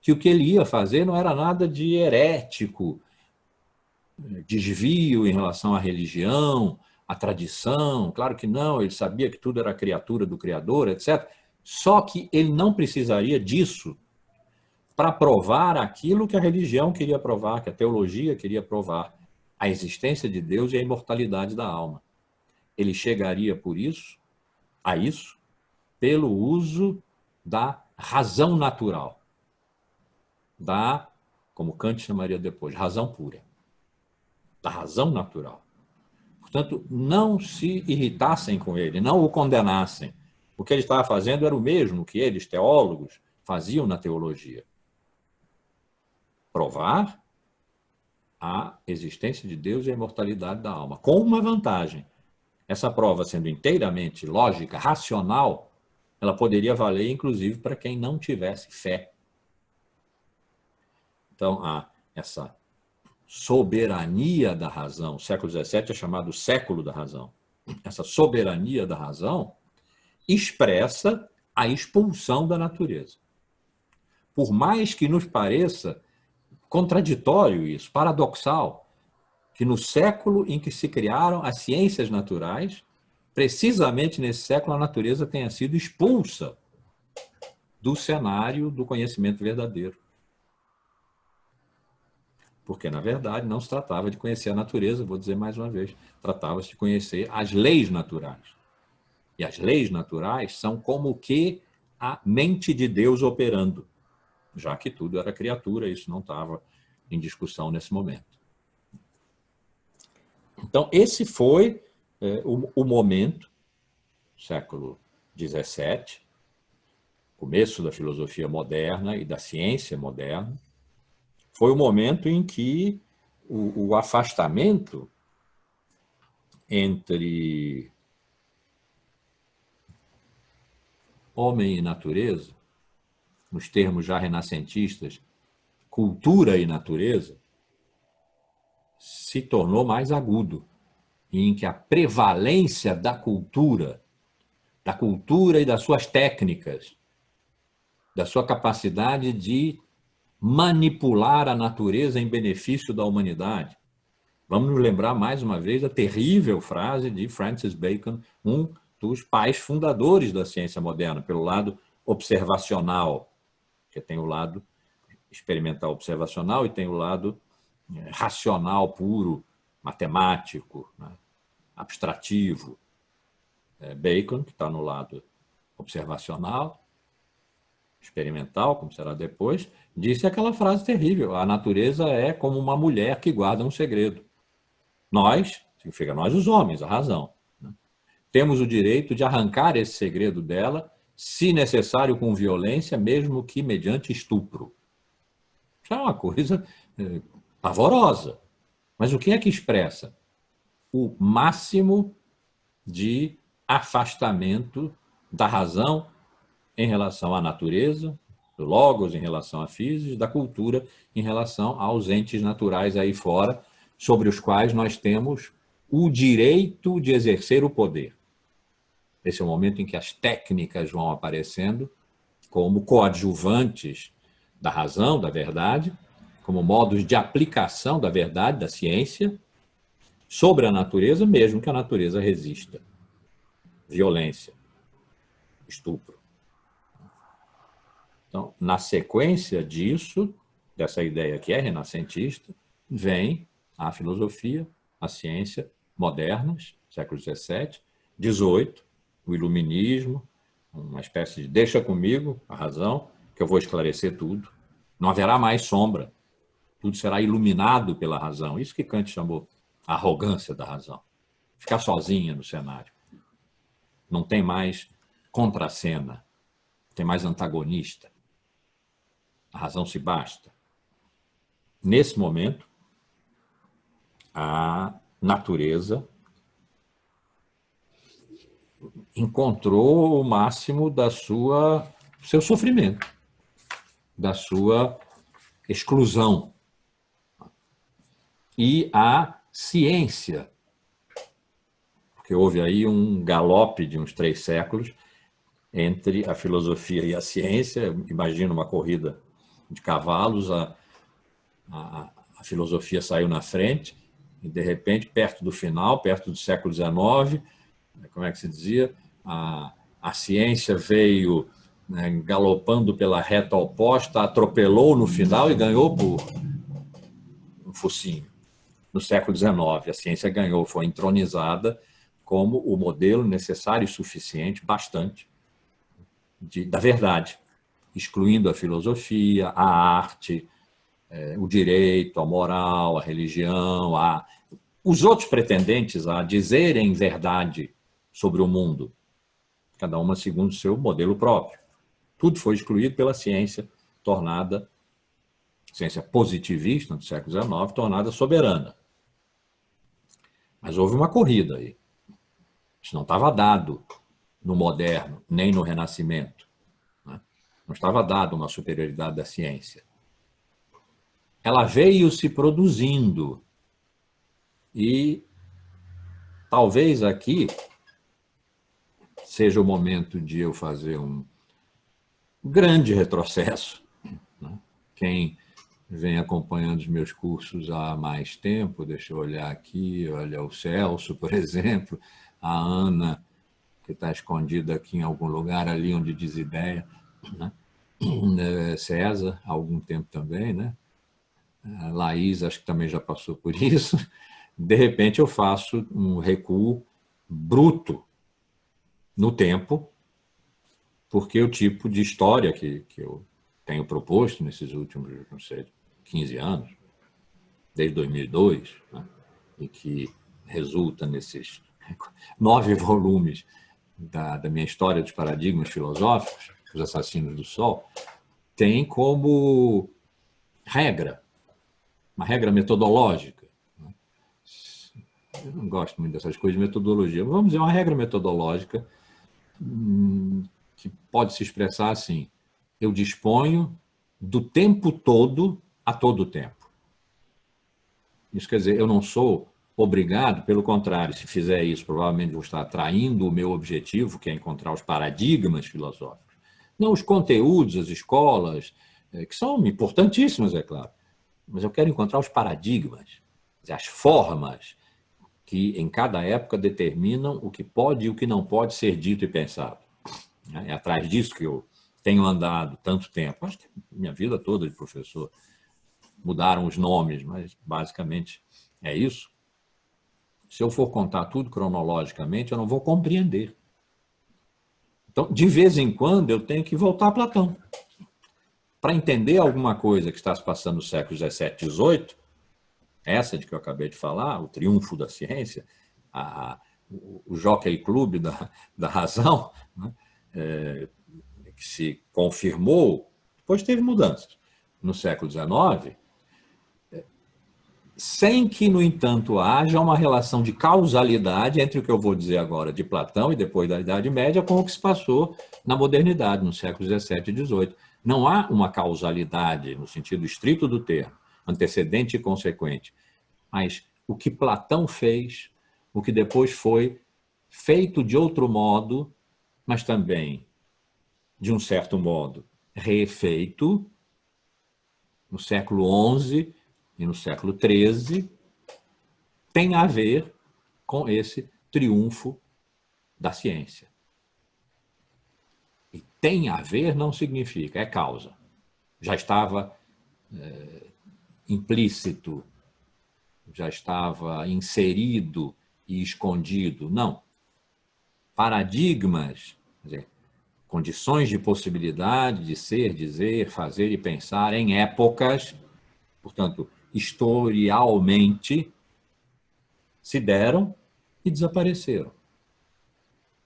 que o que ele ia fazer não era nada de herético, desvio em relação à religião, à tradição. Claro que não, ele sabia que tudo era criatura do Criador, etc. Só que ele não precisaria disso para provar aquilo que a religião queria provar, que a teologia queria provar, a existência de Deus e a imortalidade da alma. Ele chegaria a isso, pelo uso da razão natural, da, como Kant chamaria depois, razão pura, da razão natural. Portanto, não se irritassem com ele, não o condenassem. O que ele estava fazendo era o mesmo que eles, teólogos, faziam na teologia. Provar a existência de Deus e a imortalidade da alma, com uma vantagem. Essa prova, sendo inteiramente lógica, racional, ela poderia valer, inclusive, para quem não tivesse fé. Então, essa soberania da razão, o século XVII é chamado século da razão. Essa soberania da razão expressa a expulsão da natureza. Por mais que nos pareça contraditório isso, paradoxal, que no século em que se criaram as ciências naturais, precisamente nesse século a natureza tenha sido expulsa do cenário do conhecimento verdadeiro. Porque, na verdade, não se tratava de conhecer a natureza, vou dizer mais uma vez, tratava-se de conhecer as leis naturais. E as leis naturais são como que a mente de Deus operando, já que tudo era criatura, isso não estava em discussão nesse momento. Então, esse foi o momento, século XVII, começo da filosofia moderna e da ciência moderna, foi o momento em que o afastamento entre homem e natureza, nos termos já renascentistas, cultura e natureza, se tornou mais agudo, em que a prevalência da cultura e das suas técnicas, da sua capacidade de manipular a natureza em benefício da humanidade. Vamos nos lembrar mais uma vez da terrível frase de Francis Bacon, um dos pais fundadores da ciência moderna, pelo lado observacional, que tem o lado experimental observacional e tem o lado racional puro, matemático, né, abstrativo. Bacon, que está no lado observacional, experimental, como será depois, disse aquela frase terrível: a natureza é como uma mulher que guarda um segredo. Nós, significa nós os homens, a razão, né, temos o direito de arrancar esse segredo dela, se necessário com violência, mesmo que mediante estupro. Isso é uma coisa pavorosa. Mas o que é que expressa? O máximo de afastamento da razão em relação à natureza, do logos em relação à física, da cultura em relação aos entes naturais aí fora, sobre os quais nós temos o direito de exercer o poder. Esse é o momento em que as técnicas vão aparecendo como coadjuvantes da razão, da verdade, como modos de aplicação da verdade, da ciência, sobre a natureza, mesmo que a natureza resista. Violência, estupro. Então, na sequência disso, dessa ideia que é renascentista, vem a filosofia, a ciência modernas, século XVII, XVIII, o iluminismo, uma espécie de deixa comigo a razão, que eu vou esclarecer tudo. Não haverá mais sombra. Tudo será iluminado pela razão. Isso que Kant chamou a arrogância da razão. Ficar sozinha no cenário. Não tem mais contracena, não tem mais antagonista. A razão se basta. Nesse momento, a natureza encontrou o máximo da seu sofrimento, da sua exclusão. E a ciência, porque houve aí um galope de uns 3 séculos entre a filosofia e a ciência. Imagina uma corrida de cavalos, a filosofia saiu na frente e, de repente, perto do final, perto do século XIX, como é que se dizia, a ciência veio, né, galopando pela reta oposta, atropelou no final e ganhou por um focinho. No século XIX, a ciência ganhou, foi entronizada como o modelo necessário e suficiente, bastante, da verdade, excluindo a filosofia, a arte, o direito, a moral, a religião, os outros pretendentes a dizerem verdade sobre o mundo, cada uma segundo o seu modelo próprio. Tudo foi excluído pela ciência, ciência positivista do século XIX, tornada soberana. Mas houve uma corrida aí. Isso não estava dado no moderno, nem no Renascimento. Né? Não estava dado uma superioridade da ciência. Ela veio se produzindo. E talvez aqui seja o momento de eu fazer um grande retrocesso. Né? Quem vem acompanhando os meus cursos há mais tempo, deixa eu olhar aqui, olha o Celso, por exemplo, a Ana, que está escondida aqui em algum lugar ali onde diz ideia, né? César, há algum tempo também, né? A Laís, acho que também já passou por isso. De repente eu faço um recuo bruto no tempo, porque o tipo de história que eu tenho proposto nesses últimos, não sei, 15 anos, desde 2002, né, e que resulta nesses 9 volumes da minha história dos paradigmas filosóficos, Os Assassinos do Sol, tem como regra, uma regra metodológica. Eu não gosto muito dessas coisas de metodologia. Vamos dizer, uma regra metodológica que pode se expressar assim: eu disponho do tempo todo a todo tempo. Isso quer dizer, eu não sou obrigado, pelo contrário, se fizer isso, provavelmente vou estar atraindo o meu objetivo, que é encontrar os paradigmas filosóficos. Não os conteúdos, as escolas, que são importantíssimas, é claro, mas eu quero encontrar os paradigmas, as formas que em cada época determinam o que pode e o que não pode ser dito e pensado. É atrás disso que eu tenho andado tanto tempo. Acho que minha vida toda de professor. Mudaram os nomes, mas basicamente é isso. Se eu for contar tudo cronologicamente, eu não vou compreender. Então, de vez em quando, eu tenho que voltar a Platão. Para entender alguma coisa que está se passando no século XVII, XVIII, essa de que eu acabei de falar, o triunfo da ciência, o Jockey Club da razão, né, que se confirmou, depois teve mudanças. No século XIX, sem que, no entanto, haja uma relação de causalidade entre o que eu vou dizer agora de Platão e depois da Idade Média com o que se passou na modernidade, no século XVII e XVIII. Não há uma causalidade, no sentido estrito do termo, antecedente e consequente. Mas o que Platão fez, o que depois foi feito de outro modo, mas também, de um certo modo, refeito no século XI e no século XIII, tem a ver com esse triunfo da ciência. E tem a ver não significa, é causa. Já estava implícito, já estava inserido e escondido. Não. Paradigmas, quer dizer, condições de possibilidade de ser, dizer, fazer e pensar em épocas, portanto, historialmente, se deram e desapareceram.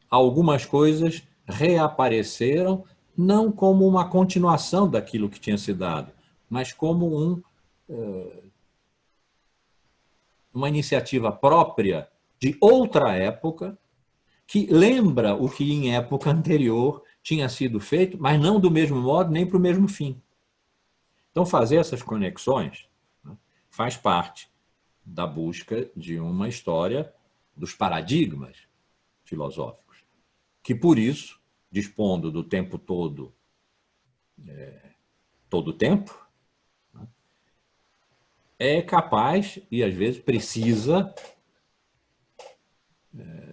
Algumas coisas reapareceram não como uma continuação daquilo que tinha se dado, mas como uma iniciativa própria de outra época que lembra o que em época anterior tinha sido feito, mas não do mesmo modo nem para o mesmo fim. Então, fazer essas conexões, né, faz parte da busca de uma história dos paradigmas filosóficos, que por isso, dispondo do tempo todo o tempo, é capaz e às vezes precisa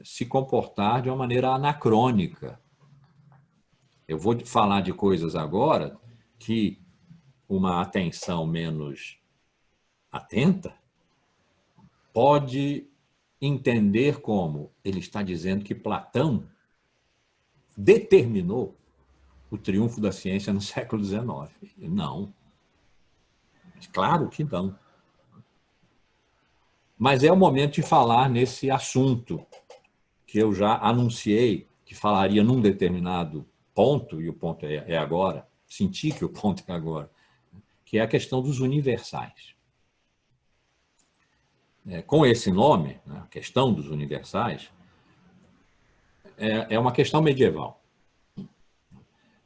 se comportar de uma maneira anacrônica. Eu vou falar de coisas agora que uma atenção menos atenta pode entender como ele está dizendo que Platão determinou o triunfo da ciência no século XIX. Não. Claro que não. Mas é o momento de falar nesse assunto que eu já anunciei que falaria num determinado ponto, e o ponto é agora, senti que o ponto é agora, que é a questão dos universais. Com esse nome, a questão dos universais, é uma questão medieval.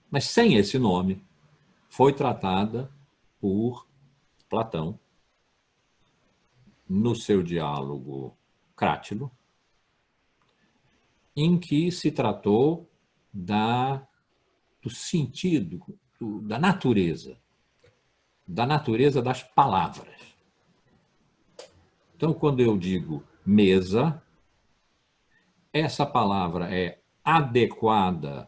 Mas sem esse nome, foi tratada por Platão no seu diálogo Crátilo, em que se tratou do sentido, da natureza das palavras. Então, quando eu digo mesa, essa palavra é adequada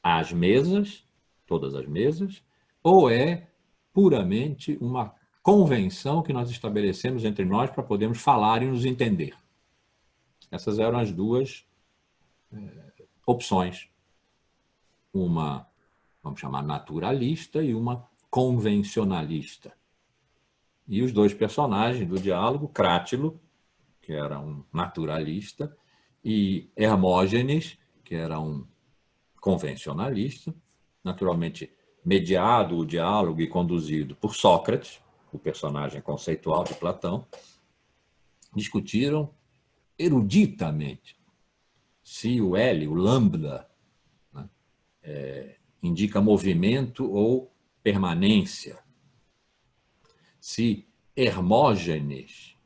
às mesas, todas as mesas, ou é puramente uma convenção que nós estabelecemos entre nós para podermos falar e nos entender? Essas eram as duas opções. Uma, vamos chamar, naturalista e uma convencionalista. E os dois personagens do diálogo, Crátilo, que era um naturalista, e Hermógenes, que era um convencionalista, naturalmente mediado o diálogo e conduzido por Sócrates, o personagem conceitual de Platão, discutiram eruditamente se o L, o lambda, né, indica movimento ou permanência, se Hermógenes,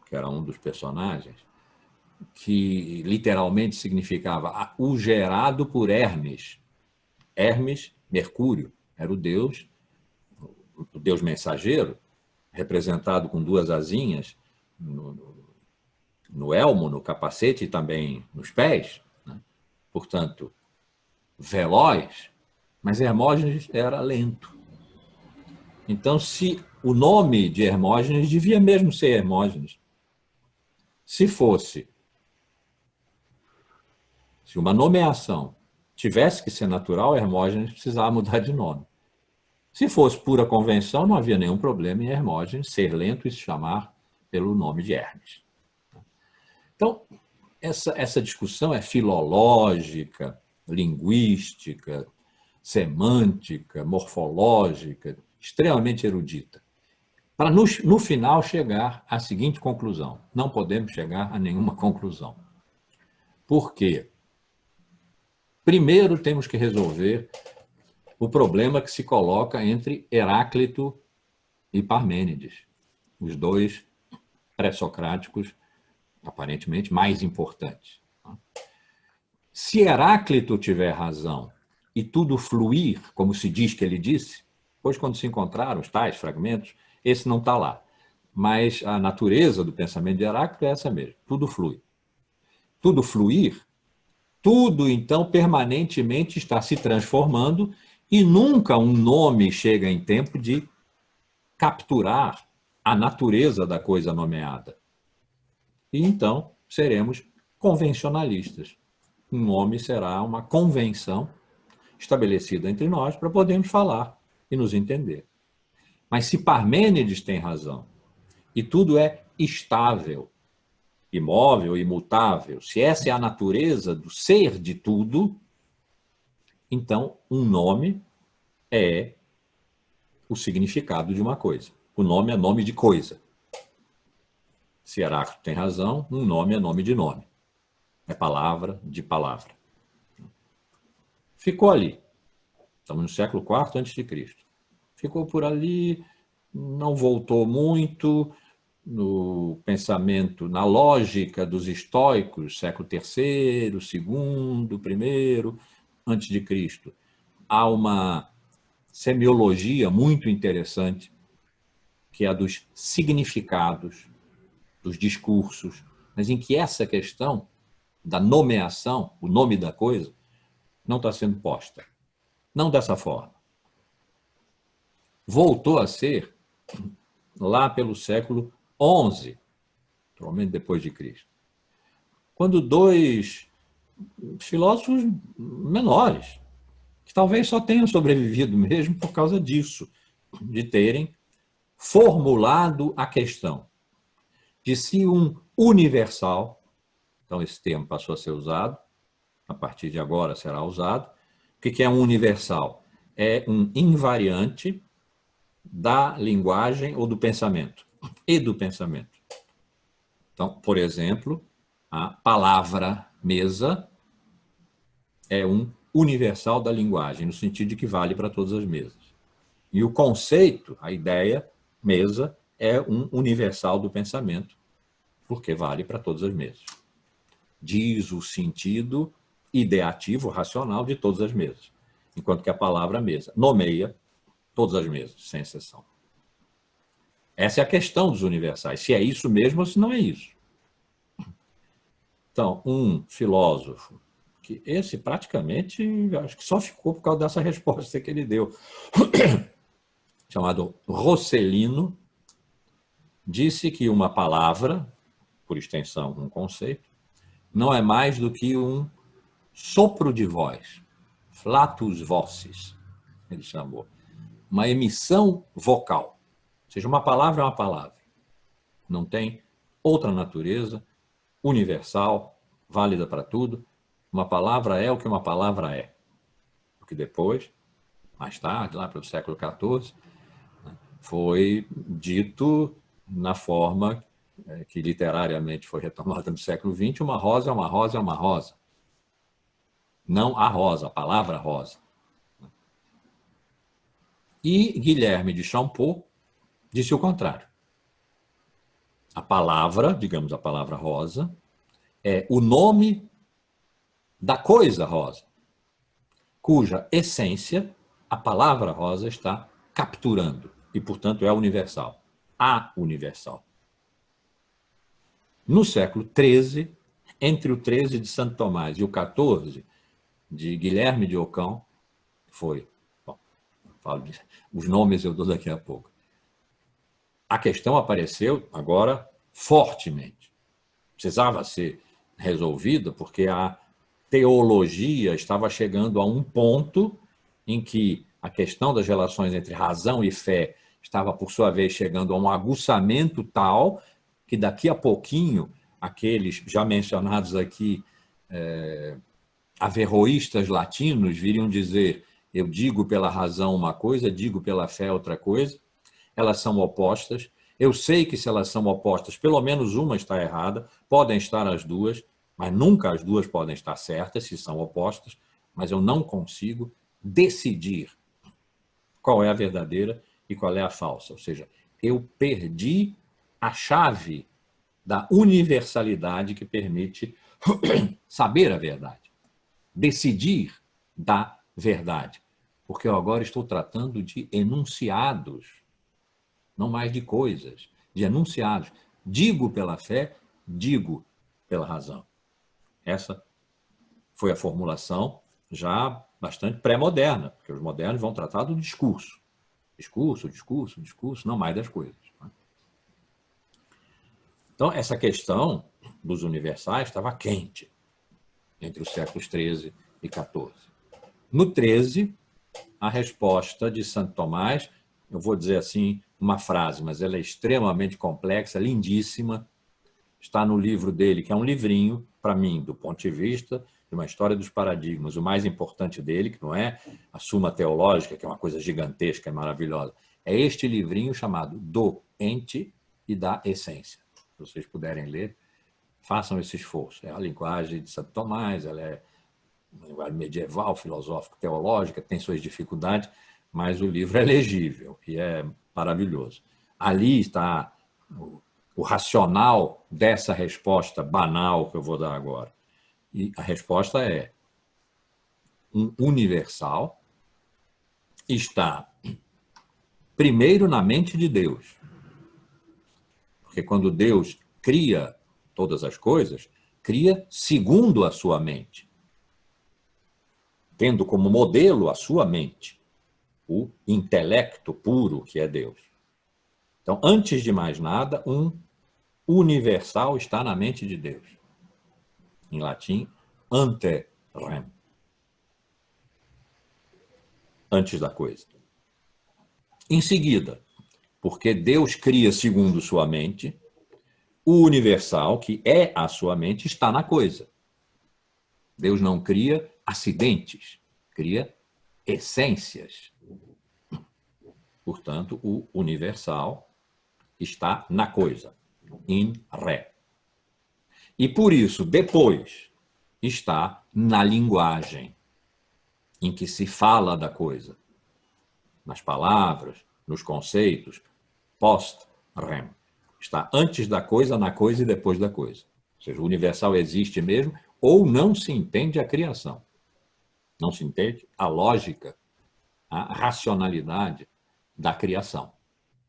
que era um dos personagens, que literalmente significava o gerado por Hermes. Hermes, Mercúrio, era o deus mensageiro, representado com duas asinhas no elmo, no capacete e também nos pés, né? Portanto, veloz, mas Hermógenes era lento. Então, se o nome de Hermógenes devia mesmo ser Hermógenes. Se uma nomeação tivesse que ser natural, Hermógenes precisava mudar de nome. Se fosse pura convenção, não havia nenhum problema em Hermógenes ser lento e se chamar pelo nome de Hermes. Então, essa discussão é filológica, linguística, semântica, morfológica, extremamente erudita, para no final chegar à seguinte conclusão: não podemos chegar a nenhuma conclusão. Por quê? Primeiro temos que resolver o problema que se coloca entre Heráclito e Parmênides, os dois pré-socráticos aparentemente mais importantes. Se Heráclito tiver razão e tudo fluir, como se diz que ele disse, depois quando se encontraram os tais fragmentos, esse não está lá. Mas a natureza do pensamento de Heráclito é essa mesmo, tudo flui. Tudo fluir, tudo então permanentemente está se transformando e nunca um nome chega em tempo de capturar a natureza da coisa nomeada. E então seremos convencionalistas. Um nome será uma convenção estabelecida entre nós para podermos falar e nos entender. Mas se Parmênides tem razão e tudo é estável, imóvel, imutável, se essa é a natureza do ser de tudo, então um nome é o significado de uma coisa. O nome é nome de coisa. Se Heráclito tem razão, um nome é nome de nome. É palavra de palavra. Ficou ali. Estamos no século IV a.C. Ficou por ali, não voltou muito no pensamento, na lógica dos estoicos, século III, II, I, antes de Cristo. Há uma semiologia muito interessante, que é a dos significados, dos discursos, mas em que essa questão da nomeação, o nome da coisa, não está sendo posta. Não dessa forma. Voltou a ser lá pelo século XI, provavelmente depois de Cristo, quando dois filósofos menores, que talvez só tenham sobrevivido mesmo por causa disso, de terem formulado a questão de se um universal, então esse termo passou a ser usado, a partir de agora será usado. O que é um universal? É um invariante da linguagem ou do pensamento, e do pensamento. Então, por exemplo, a palavra mesa é um universal da linguagem, no sentido de que vale para todas as mesas. E o conceito, a ideia, mesa, é um universal do pensamento, porque vale para todas as mesas. Diz o sentido ideativo, racional de todas as mesas, enquanto que a palavra mesa nomeia todas as mesas, sem exceção. Essa é a questão dos universais, se é isso mesmo ou se não é isso. Então, um filósofo, que esse praticamente, acho que só ficou por causa dessa resposta que ele deu, chamado Rosselino, disse que uma palavra, por extensão, um conceito, não é mais do que um sopro de voz, flatus vocis, ele chamou, uma emissão vocal. seja, uma palavra é uma palavra. Não tem outra natureza, universal, válida para tudo. Uma palavra é o que uma palavra é. Porque depois, mais tarde, lá para o século XIV, foi dito na forma que literariamente foi retomada no século XX, uma rosa é uma rosa é uma rosa. Não a rosa, a palavra rosa. E Guilherme de Champeau disse o contrário. A palavra, digamos a palavra rosa, é o nome da coisa rosa, cuja essência a palavra rosa está capturando e, portanto, é universal. A universal. No século XIII, entre o 13 de Santo Tomás e o 14 de Guilherme de Ockham, foi... Bom, os nomes eu dou daqui a pouco. A questão apareceu agora fortemente. Precisava ser resolvida porque a teologia estava chegando a um ponto em que a questão das relações entre razão e fé estava, por sua vez, chegando a um aguçamento tal que daqui a pouquinho aqueles já mencionados aqui averroístas latinos viriam dizer: eu digo pela razão uma coisa, digo pela fé outra coisa. Elas são opostas. Eu sei que se elas são opostas, pelo menos uma está errada, podem estar as duas, mas nunca as duas podem estar certas se são opostas, mas eu não consigo decidir qual é a verdadeira e qual é a falsa. Ou seja, eu perdi a chave da universalidade que permite saber a verdade, decidir da verdade, porque eu agora estou tratando de enunciados, não mais de coisas, de enunciados. Digo pela fé, digo pela razão. Essa foi a formulação já bastante pré-moderna, porque os modernos vão tratar do discurso. Discurso, discurso, discurso, não mais das coisas. Então, essa questão dos universais estava quente entre os séculos XIII e XIV. No XIII, a resposta de Santo Tomás, eu vou dizer assim uma frase, mas ela é extremamente complexa, lindíssima, está no livro dele, que é um livrinho, para mim, do ponto de vista de uma história dos paradigmas, o mais importante dele, que não é a Suma Teológica, que é uma coisa gigantesca e maravilhosa, é este livrinho chamado Do Ente e da Essência. Se vocês puderem ler, façam esse esforço. É a linguagem de Santo Tomás, ela é uma linguagem medieval, filosófico, teológica, tem suas dificuldades, mas o livro é legível e é maravilhoso. Ali está o racional dessa resposta banal que eu vou dar agora. E a resposta é: um universal está primeiro na mente de Deus. Porque quando Deus cria todas as coisas, cria segundo a sua mente, tendo como modelo a sua mente, o intelecto puro que é Deus. Então, antes de mais nada, um universal está na mente de Deus. Em latim, ante rem. Antes da coisa. Em seguida, porque Deus cria segundo sua mente, o universal, que é a sua mente, está na coisa. Deus não cria acidentes, cria essências. Portanto, o universal está na coisa, in re. E por isso, depois, está na linguagem, em que se fala da coisa, nas palavras, nos conceitos, post-rem. Está antes da coisa, na coisa e depois da coisa. Ou seja, o universal existe mesmo, ou não se entende a criação. Não se entende a lógica, a racionalidade da criação,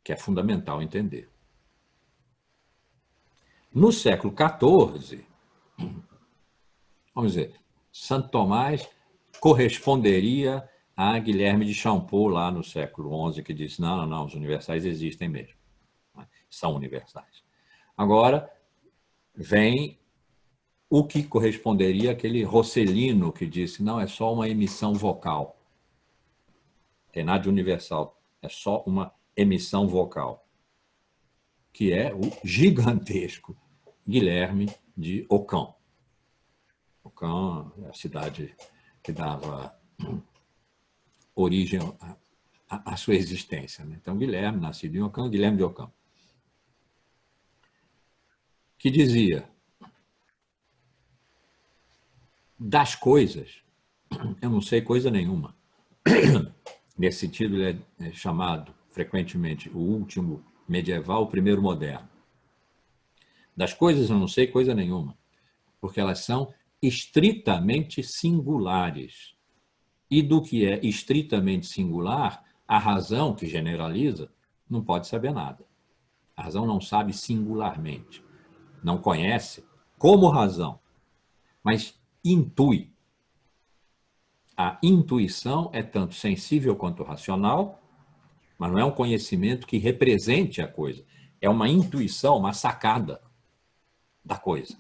que é fundamental entender. No século XIV, vamos dizer, Santo Tomás corresponderia a Guilherme de Champeau, lá no século XI, que disse: não, os universais existem mesmo. São universais. Agora, vem o que corresponderia àquele Rosselino que disse: não, é só uma emissão vocal. Não tem nada de universal, é só uma emissão vocal. que é o gigantesco Guilherme de Ockham. Ockham é a cidade que dava origem à sua existência, né? Então, Guilherme, nascido em Ockham, Guilherme de Ockham, que dizia: das coisas, eu não sei coisa nenhuma. Nesse sentido, ele é chamado frequentemente o último medieval, o primeiro moderno. Das coisas eu não sei coisa nenhuma, porque elas são estritamente singulares. E do que é estritamente singular, a razão, que generaliza, não pode saber nada. A razão não sabe singularmente, não conhece como razão, mas intui. A intuição é tanto sensível quanto racional, mas não é um conhecimento que represente a coisa. É uma intuição, uma sacada da coisa.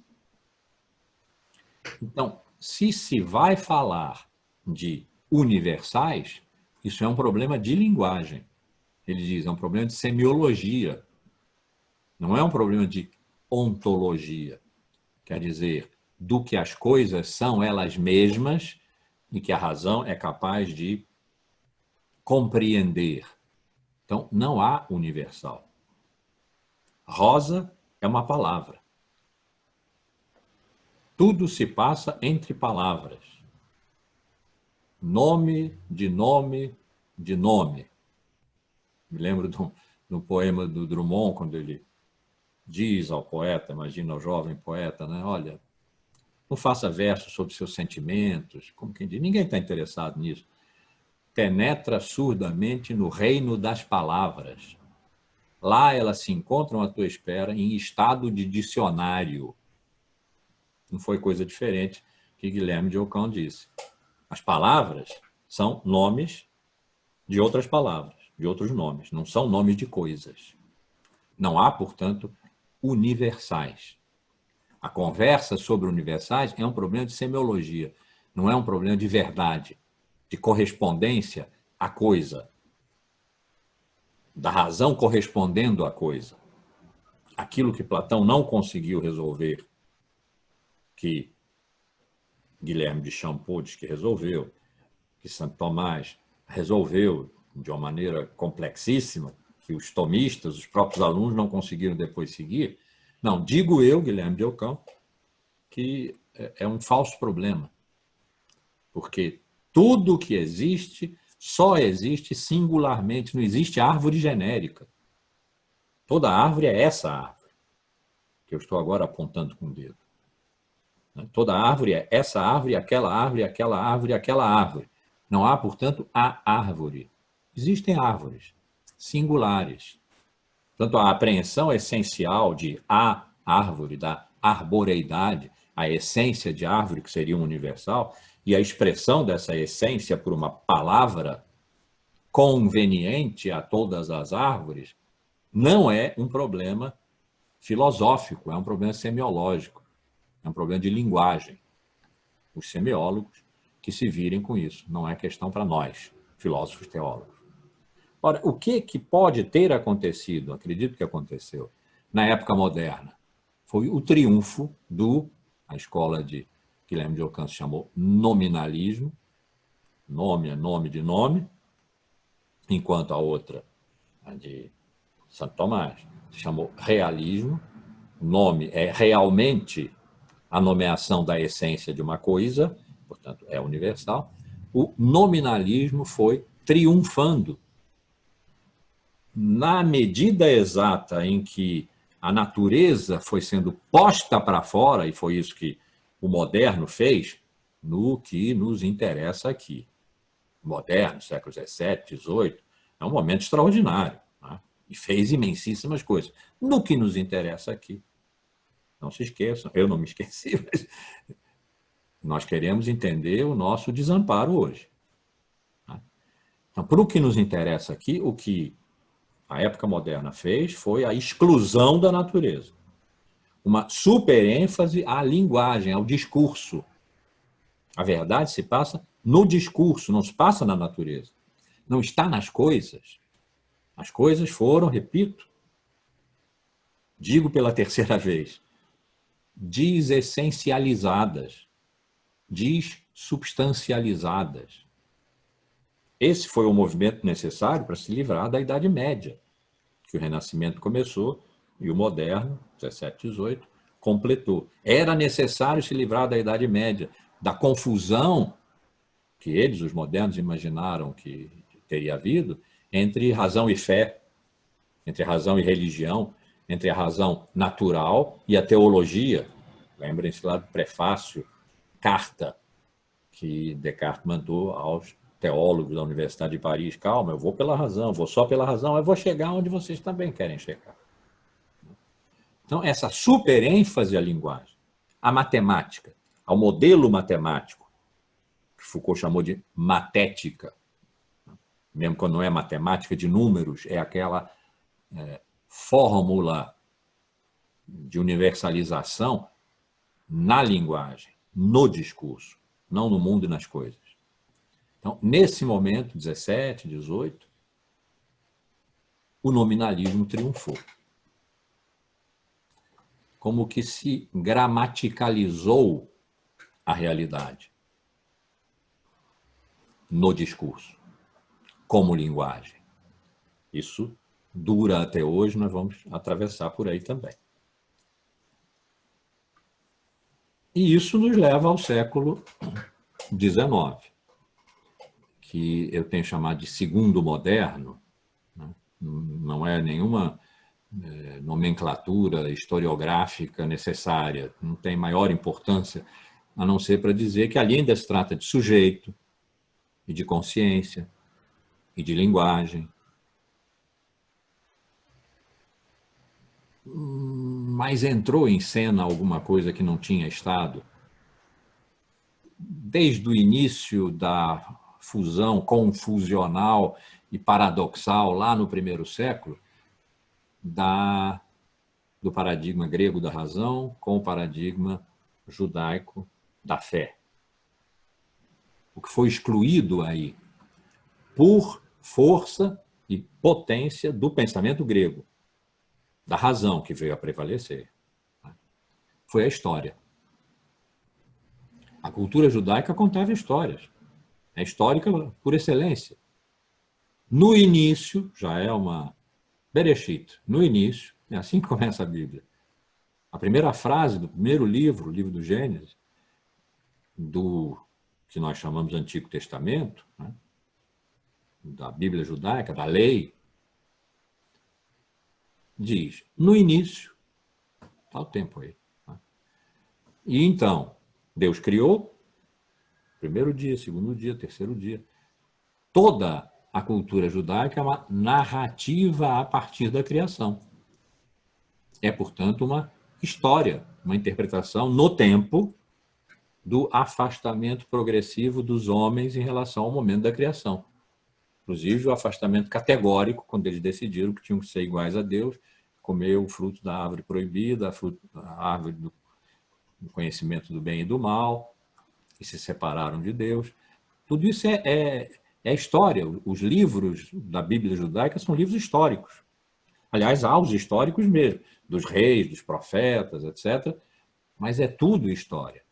Então, se vai falar de universais, isso é um problema de linguagem. Ele diz, é um problema de semiologia. Não é um problema de ontologia. Quer dizer, do que as coisas são elas mesmas e que a razão é capaz de compreender. Então, não há universal. Rosa é uma palavra. Tudo se passa entre palavras. Nome de nome de nome. Me lembro de um poema do Drummond, quando ele diz ao poeta, imagina ao jovem poeta, né? Olha, não faça versos sobre seus sentimentos, como quem diz, ninguém está interessado nisso. Penetra surdamente no reino das palavras. Lá elas se encontram à tua espera em estado de dicionário. Não foi coisa diferente que Guilherme de Ockham disse. As palavras são nomes de outras palavras, de outros nomes, não são nomes de coisas. Não há, portanto, universais. A conversa sobre universais é um problema de semiologia, não é um problema de verdade, de correspondência à coisa, da razão correspondendo à coisa. Aquilo que Platão não conseguiu resolver, que Guilherme de Champollion que resolveu, que Santo Tomás resolveu de uma maneira complexíssima, que os tomistas, os próprios alunos, não conseguiram depois seguir. Não, digo eu, Guilherme de Ockham, que é um falso problema, porque tudo que existe só existe singularmente, não existe árvore genérica. Toda árvore é essa árvore, que eu estou agora apontando com o dedo. Toda árvore é essa árvore, aquela árvore, aquela árvore, aquela árvore. Não há, portanto, a árvore. Existem árvores singulares. Portanto, a apreensão essencial de a árvore, da arboreidade, a essência de árvore, que seria um universal, e a expressão dessa essência por uma palavra conveniente a todas as árvores, não é um problema filosófico, é um problema semiológico, é um problema de linguagem. Os semiólogos que se virem com isso, não é questão para nós, filósofos teólogos. Ora, o que pode ter acontecido, acredito que aconteceu, na época moderna, foi o triunfo a escola de Guilherme de Ockham se chamou nominalismo, nome é nome de nome, enquanto a outra, a de Santo Tomás, se chamou realismo, nome é realmente a nomeação da essência de uma coisa, portanto, é universal. O nominalismo foi triunfando. Na medida exata em que a natureza foi sendo posta para fora, e foi isso que o moderno fez, no que nos interessa aqui. O moderno, século XVII, XVIII, é um momento extraordinário, né? E fez imensíssimas coisas. No que nos interessa aqui. Não se esqueçam, eu não me esqueci, mas nós queremos entender o nosso desamparo hoje. Então, para o que nos interessa aqui, o que a época moderna fez foi a exclusão da natureza. Uma superênfase à linguagem, ao discurso. A verdade se passa no discurso, não se passa na natureza. Não está nas coisas. As coisas foram, repito, digo pela terceira vez, desessencializadas, dessubstancializadas. Esse foi o movimento necessário para se livrar da Idade Média, que o Renascimento começou e o moderno, 17, 18, completou. Era necessário se livrar da Idade Média, da confusão que eles, os modernos, imaginaram que teria havido entre razão e fé, entre razão e religião, entre a razão natural e a teologia. Lembrem-se lá do prefácio, carta, que Descartes mandou aos teólogos da Universidade de Paris. Calma, eu vou pela razão, vou só pela razão, eu vou chegar onde vocês também querem chegar. Então, essa super ênfase à linguagem, à matemática, ao modelo matemático, que Foucault chamou de matética, mesmo quando não é matemática de números, é aquela fórmula de universalização na linguagem, no discurso, não no mundo e nas coisas. Então, nesse momento, 17, 18, o nominalismo triunfou. Como que se gramaticalizou a realidade no discurso, como linguagem. Isso dura até hoje, nós vamos atravessar por aí também. E isso nos leva ao século XIX, que eu tenho chamado de segundo moderno, né? Não é nenhuma nomenclatura historiográfica necessária, não tem maior importância, a não ser para dizer que ali ainda se trata de sujeito, e de consciência, e de linguagem. Mas entrou em cena alguma coisa que não tinha estado. Desde o início da fusão confusional e paradoxal, lá no primeiro século, do paradigma grego da razão com o paradigma judaico da fé. O que foi excluído aí, por força e potência do pensamento grego, da razão que veio a prevalecer, foi a história. A cultura judaica contava histórias. É histórica por excelência. No início, já é uma Bereshit, no início, é assim que começa a Bíblia. A primeira frase do primeiro livro, o livro do Gênesis, do que nós chamamos de Antigo Testamento, né, da Bíblia judaica, da lei, diz, no início, está o tempo aí. Né? E então, Deus criou, primeiro dia, segundo dia, terceiro dia. Toda a cultura judaica é uma narrativa a partir da criação. É, portanto, uma história, uma interpretação no tempo do afastamento progressivo dos homens em relação ao momento da criação. Inclusive, o afastamento categórico, quando eles decidiram que tinham que ser iguais a Deus, comer o fruto da árvore proibida, a árvore do conhecimento do bem e do mal, e se separaram de Deus. Tudo isso é história. Os livros da Bíblia judaica são livros históricos. Aliás, há os históricos mesmo, dos reis, dos profetas, etc. Mas é tudo história.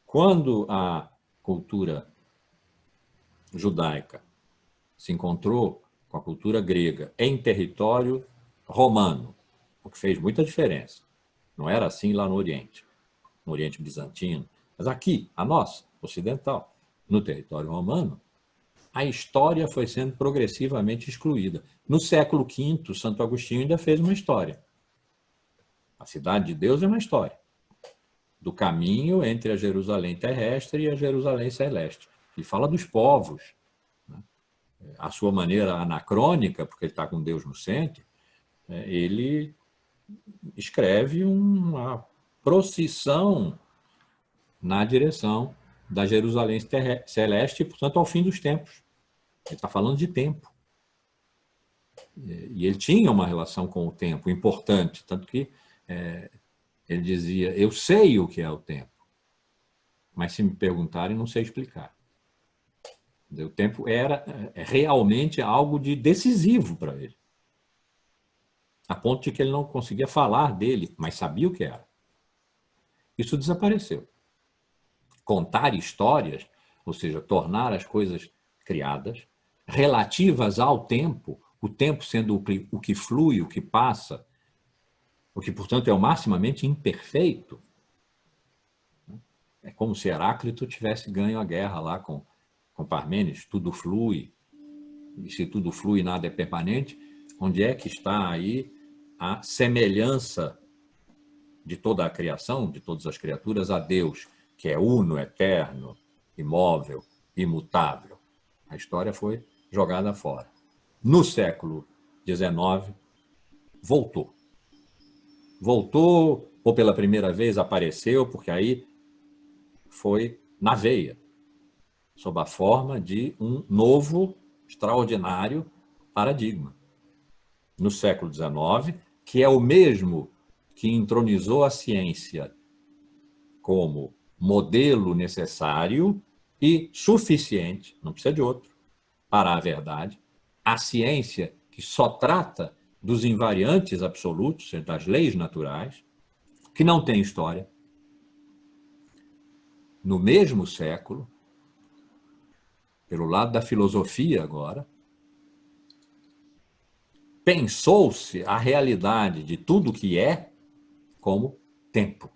Quando a cultura judaica se encontrou com a cultura grega em território romano, o que fez muita diferença. Não era assim lá no Oriente Bizantino, mas aqui, a nossa, ocidental, no território romano, a história foi sendo progressivamente excluída. No século V, Santo Agostinho ainda fez uma história. A cidade de Deus é uma história do caminho entre a Jerusalém terrestre e a Jerusalém celeste. Ele fala dos povos, né? A sua maneira anacrônica, porque ele está com Deus no centro, ele escreve uma procissão na direção da Jerusalém celeste e, portanto, ao fim dos tempos. Ele está falando de tempo. E ele tinha uma relação com o tempo importante, tanto que ele dizia, eu sei o que é o tempo, mas se me perguntarem, não sei explicar. O tempo era realmente algo de decisivo para ele. a ponto de que ele não conseguia falar dele, mas sabia o que era. Isso desapareceu. Contar histórias, ou seja, tornar as coisas criadas, relativas ao tempo, o tempo sendo o que flui, o que passa, o que, portanto, é o maximamente imperfeito. É como se Heráclito tivesse ganho a guerra lá com Parmênides, tudo flui, e se tudo flui, nada é permanente. Onde é que está aí a semelhança de toda a criação, de todas as criaturas, a Deus, que é uno, eterno, imóvel, imutável? A história foi jogada fora. No século XIX, voltou. Voltou, ou pela primeira vez apareceu, porque aí foi na veia, sob a forma de um novo, extraordinário paradigma. No século XIX, que é o mesmo que entronizou a ciência como modelo necessário e suficiente, não precisa de outro, para a verdade. A ciência que só trata dos invariantes absolutos, das leis naturais, que não tem história. No mesmo século, pelo lado da filosofia agora, pensou-se a realidade de tudo que é como tempo.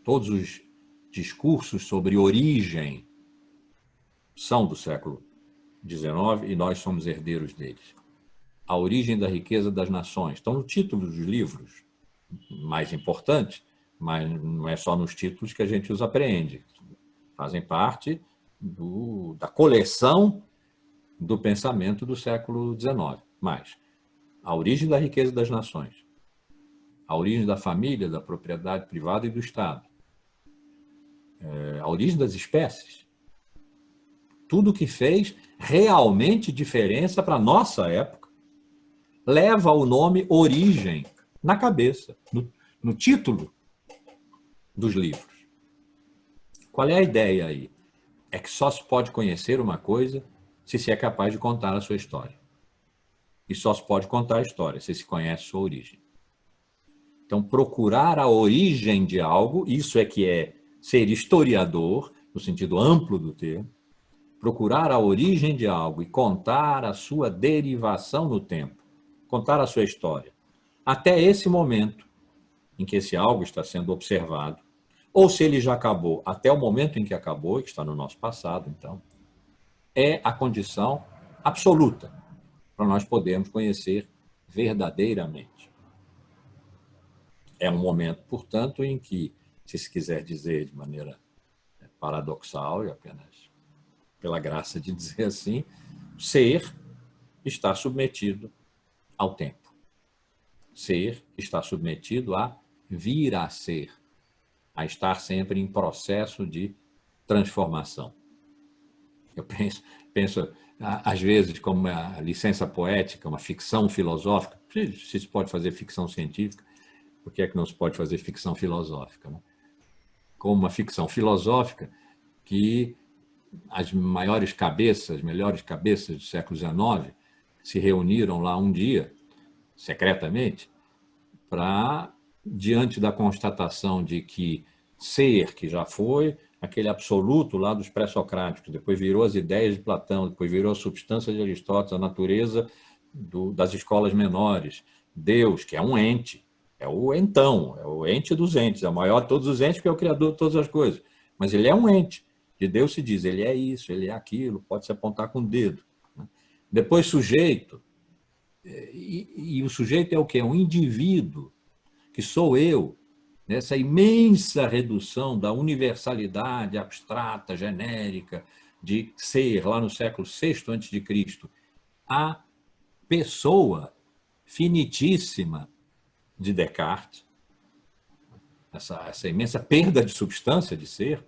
Todos os discursos sobre origem são do século XIX e nós somos herdeiros deles. A origem da riqueza das nações. Estão no título dos livros mais importantes, mas não é só nos títulos que a gente os apreende. Fazem parte da coleção do pensamento do século XIX. Mas a origem da riqueza das nações, a origem da família, da propriedade privada e do Estado, a origem das espécies, tudo que fez realmente diferença para a nossa época, leva o nome origem na cabeça, no título dos livros. Qual é a ideia aí? É que só se pode conhecer uma coisa se é capaz de contar a sua história. E só se pode contar a história se se conhece sua origem. Então, procurar a origem de algo, isso é que é ser historiador, no sentido amplo do termo, procurar a origem de algo e contar a sua derivação no tempo, contar a sua história, até esse momento em que esse algo está sendo observado, ou se ele já acabou, até o momento em que acabou, que está no nosso passado, então, é a condição absoluta para nós podermos conhecer verdadeiramente. É um momento, portanto, em que, se quiser dizer de maneira paradoxal e apenas pela graça de dizer assim, ser está submetido ao tempo. Ser está submetido a vir a ser, a estar sempre em processo de transformação. Eu penso às vezes, como uma licença poética, uma ficção filosófica. Se se pode fazer ficção científica, por que é que não se pode fazer ficção filosófica? Né? Como uma ficção filosófica que as maiores cabeças, melhores cabeças do século XIX se reuniram lá um dia, secretamente, para, diante da constatação de que ser, que já foi aquele absoluto lá dos pré-socráticos, depois virou as ideias de Platão, depois virou a substância de Aristóteles, a natureza das escolas menores, Deus, que é um ente, é o então, é o ente dos entes, é o maior de todos os entes, porque é o criador de todas as coisas, mas ele é um ente. De Deus se diz, ele é isso, ele é aquilo, pode se apontar com o dedo. Depois sujeito, e o sujeito é o quê? É um indivíduo, que sou eu, nessa imensa redução da universalidade abstrata, genérica, de ser, lá no século VI a.C., a pessoa finitíssima de Descartes, essa imensa perda de substância de ser,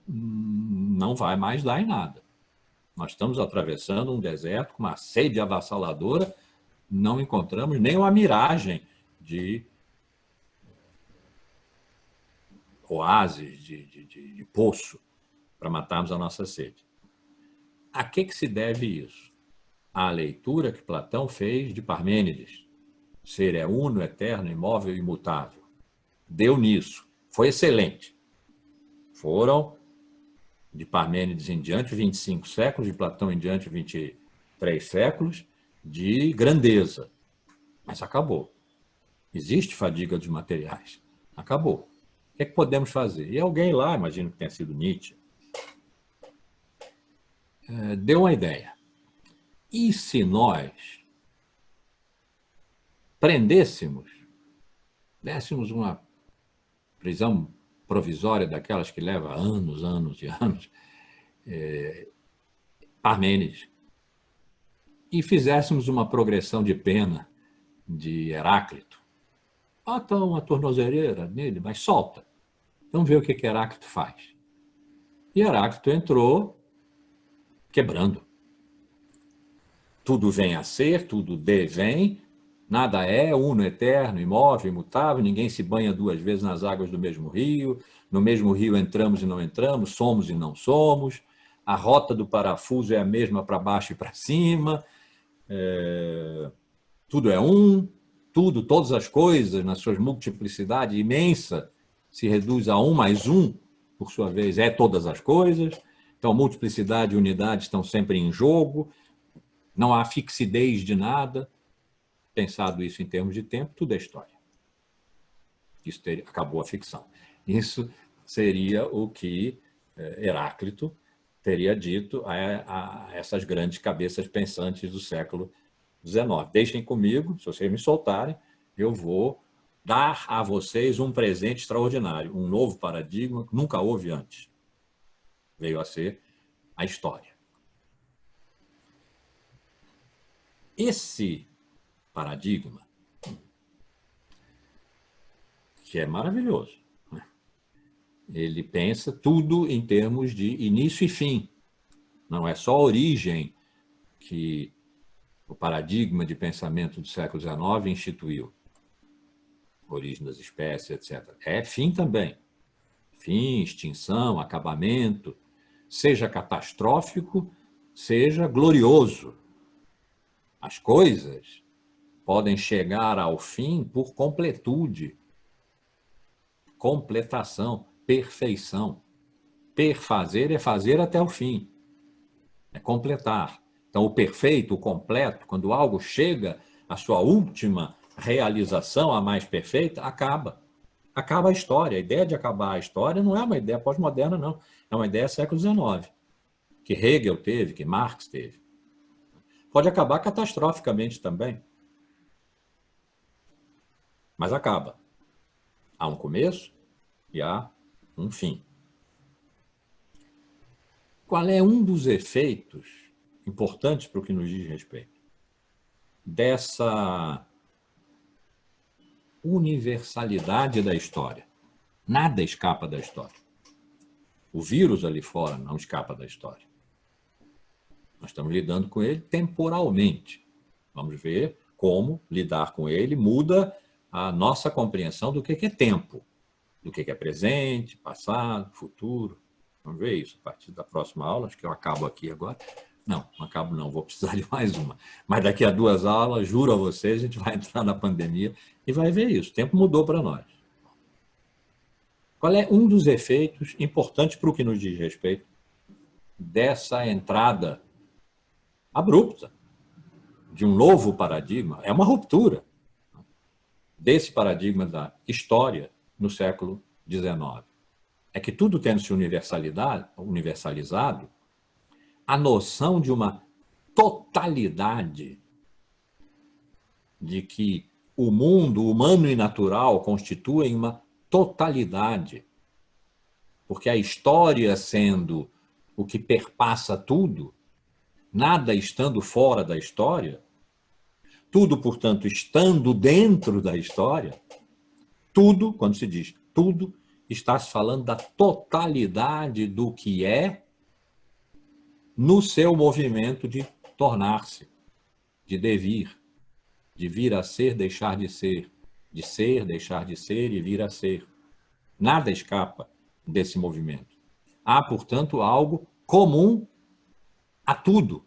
não vai mais dar em nada. Nós estamos atravessando um deserto com uma sede avassaladora, não encontramos nem uma miragem de oásis, de poço, para matarmos a nossa sede. A que se deve isso? À leitura que Platão fez de Parmênides, ser é uno, eterno, imóvel e imutável. Deu nisso. Foi excelente. Foram, de Parmênides em diante, 25 séculos, de Platão em diante, 23 séculos, de grandeza. Mas acabou. Existe fadiga dos materiais. Acabou. O que é que podemos fazer? E alguém lá, imagino que tenha sido Nietzsche, deu uma ideia. E se nós prendêssemos, dessemos uma prisão provisória daquelas que leva anos, anos e anos, Parmênides, e fizéssemos uma progressão de pena de Heráclito. Bota uma tornozeleira nele, mas solta. Vamos ver o que Heráclito faz. E Heráclito entrou quebrando. Tudo vem a ser, tudo devém, nada é, uno, eterno, imóvel, imutável, ninguém se banha duas vezes nas águas do mesmo rio, no mesmo rio entramos e não entramos, somos e não somos, a rota do parafuso é a mesma para baixo e para cima, tudo é um, tudo, todas as coisas, na sua multiplicidade imensa, se reduz a um mais um, por sua vez, é todas as coisas. Então, multiplicidade e unidade estão sempre em jogo, não há fixidez de nada. Pensado isso em termos de tempo, tudo é história. Isso acabou a ficção. Isso seria o que Heráclito teria dito a essas grandes cabeças pensantes do século XIX. Deixem comigo, se vocês me soltarem, eu vou dar a vocês um presente extraordinário, um novo paradigma que nunca houve antes. Veio a ser a história. Esse paradigma, que é maravilhoso, né? Ele pensa tudo em termos de início e fim. Não é só a origem que o paradigma de pensamento do século XIX instituiu. Origem das espécies, etc. É fim também. Fim, extinção, acabamento, seja catastrófico, seja glorioso. As coisas podem chegar ao fim por completude, completação, perfeição. Perfazer é fazer até o fim, é completar. Então, o perfeito, o completo, quando algo chega à sua última realização, a mais perfeita, acaba. Acaba a história. A ideia de acabar a história não é uma ideia pós-moderna, não. É uma ideia do século XIX, que Hegel teve, que Marx teve. Pode acabar catastroficamente também, mas acaba. Há um começo e há um fim. Qual é um dos efeitos importantes para o que nos diz respeito dessa universalidade da história? Nada escapa da história. O vírus ali fora não escapa da história. Nós estamos lidando com ele temporalmente. Vamos ver como lidar com ele muda a nossa compreensão do que é tempo, do que é presente, passado, futuro. Vamos ver isso a partir da próxima aula. Acho que eu acabo aqui agora. Não acabo não, vou precisar de mais uma. Mas daqui a 2 aulas, juro a vocês, a gente vai entrar na pandemia e vai ver isso. O tempo mudou para nós. Qual é um dos efeitos importantes para o que nos diz respeito dessa entrada abrupta de um novo paradigma? É uma ruptura desse paradigma da história no século XIX. É que tudo tendo se universalizado, a noção de uma totalidade, de que o mundo humano e natural constituem uma totalidade, porque a história sendo o que perpassa tudo, nada estando fora da história, tudo, portanto, estando dentro da história, tudo, quando se diz tudo, está se falando da totalidade do que é no seu movimento de tornar-se, de devir, de vir a ser, deixar de ser, deixar de ser e vir a ser. Nada escapa desse movimento. Há, portanto, algo comum a tudo.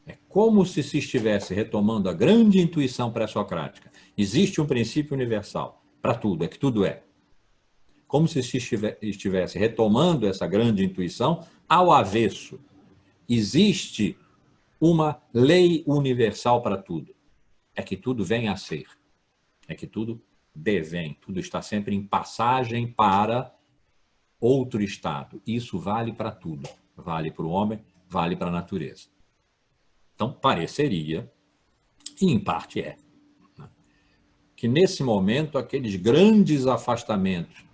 É como se estivesse retomando a grande intuição pré-socrática. Existe um princípio universal para tudo, é que tudo é. Como se estivesse retomando essa grande intuição ao avesso. Existe uma lei universal para tudo. É que tudo vem a ser. É que tudo devém. Tudo está sempre em passagem para outro estado. Isso vale para tudo. Vale para o homem, vale para a natureza. Então, pareceria, e em parte é, que nesse momento aqueles grandes afastamentos,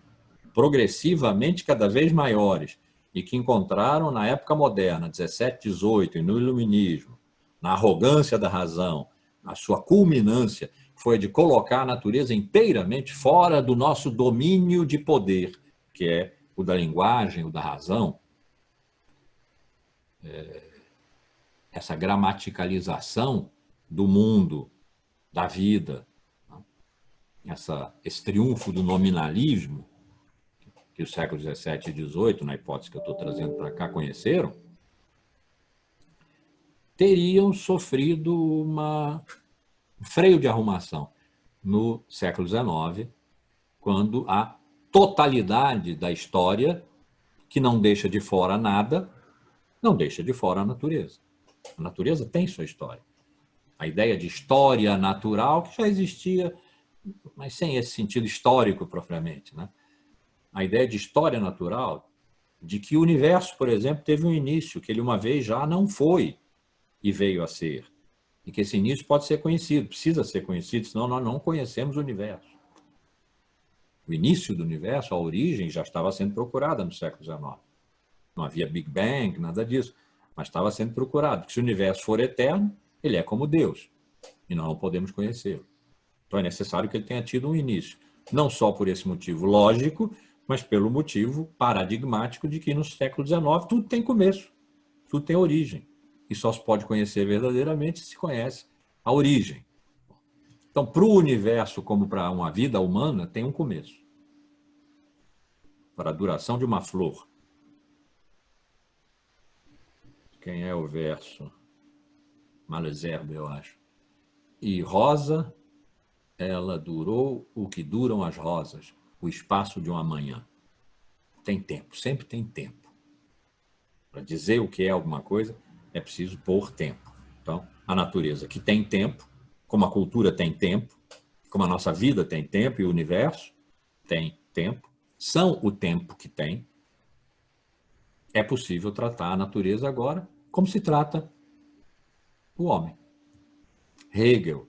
progressivamente cada vez maiores, e que encontraram na época moderna, 17, 18, e no iluminismo, na arrogância da razão, a sua culminância foi de colocar a natureza inteiramente fora do nosso domínio de poder, que é o da linguagem, o da razão. Essa gramaticalização do mundo, da vida, esse triunfo do nominalismo, que os séculos XVII e XVIII, na hipótese que eu estou trazendo para cá, conheceram, teriam sofrido um freio de arrumação no século XIX, quando a totalidade da história, que não deixa de fora nada, não deixa de fora a natureza. A natureza tem sua história. A ideia de história natural, que já existia, mas sem esse sentido histórico propriamente, né? A ideia de história natural, de que o universo, por exemplo, teve um início, que ele uma vez já não foi e veio a ser. E que esse início pode ser conhecido, precisa ser conhecido, senão nós não conhecemos o universo. O início do universo, a origem, já estava sendo procurada no século XIX. Não havia Big Bang, nada disso, mas estava sendo procurado. Porque se o universo for eterno, ele é como Deus, e nós não podemos conhecê-lo. Então é necessário que ele tenha tido um início. Não só por esse motivo lógico, mas pelo motivo paradigmático de que no século XIX tudo tem começo, tudo tem origem. E só se pode conhecer verdadeiramente se conhece a origem. Então, para o universo, como para uma vida humana, tem um começo. Para a duração de uma flor. Quem é o verso? Malesherbes, eu acho. E rosa, ela durou o que duram as rosas, o espaço de uma manhã. Tem tempo, sempre tem tempo. Para dizer o que é alguma coisa, é preciso pôr tempo. Então, a natureza que tem tempo, como a cultura tem tempo, como a nossa vida tem tempo e o universo tem tempo, são o tempo que tem. É possível tratar a natureza agora como se trata o homem. Hegel,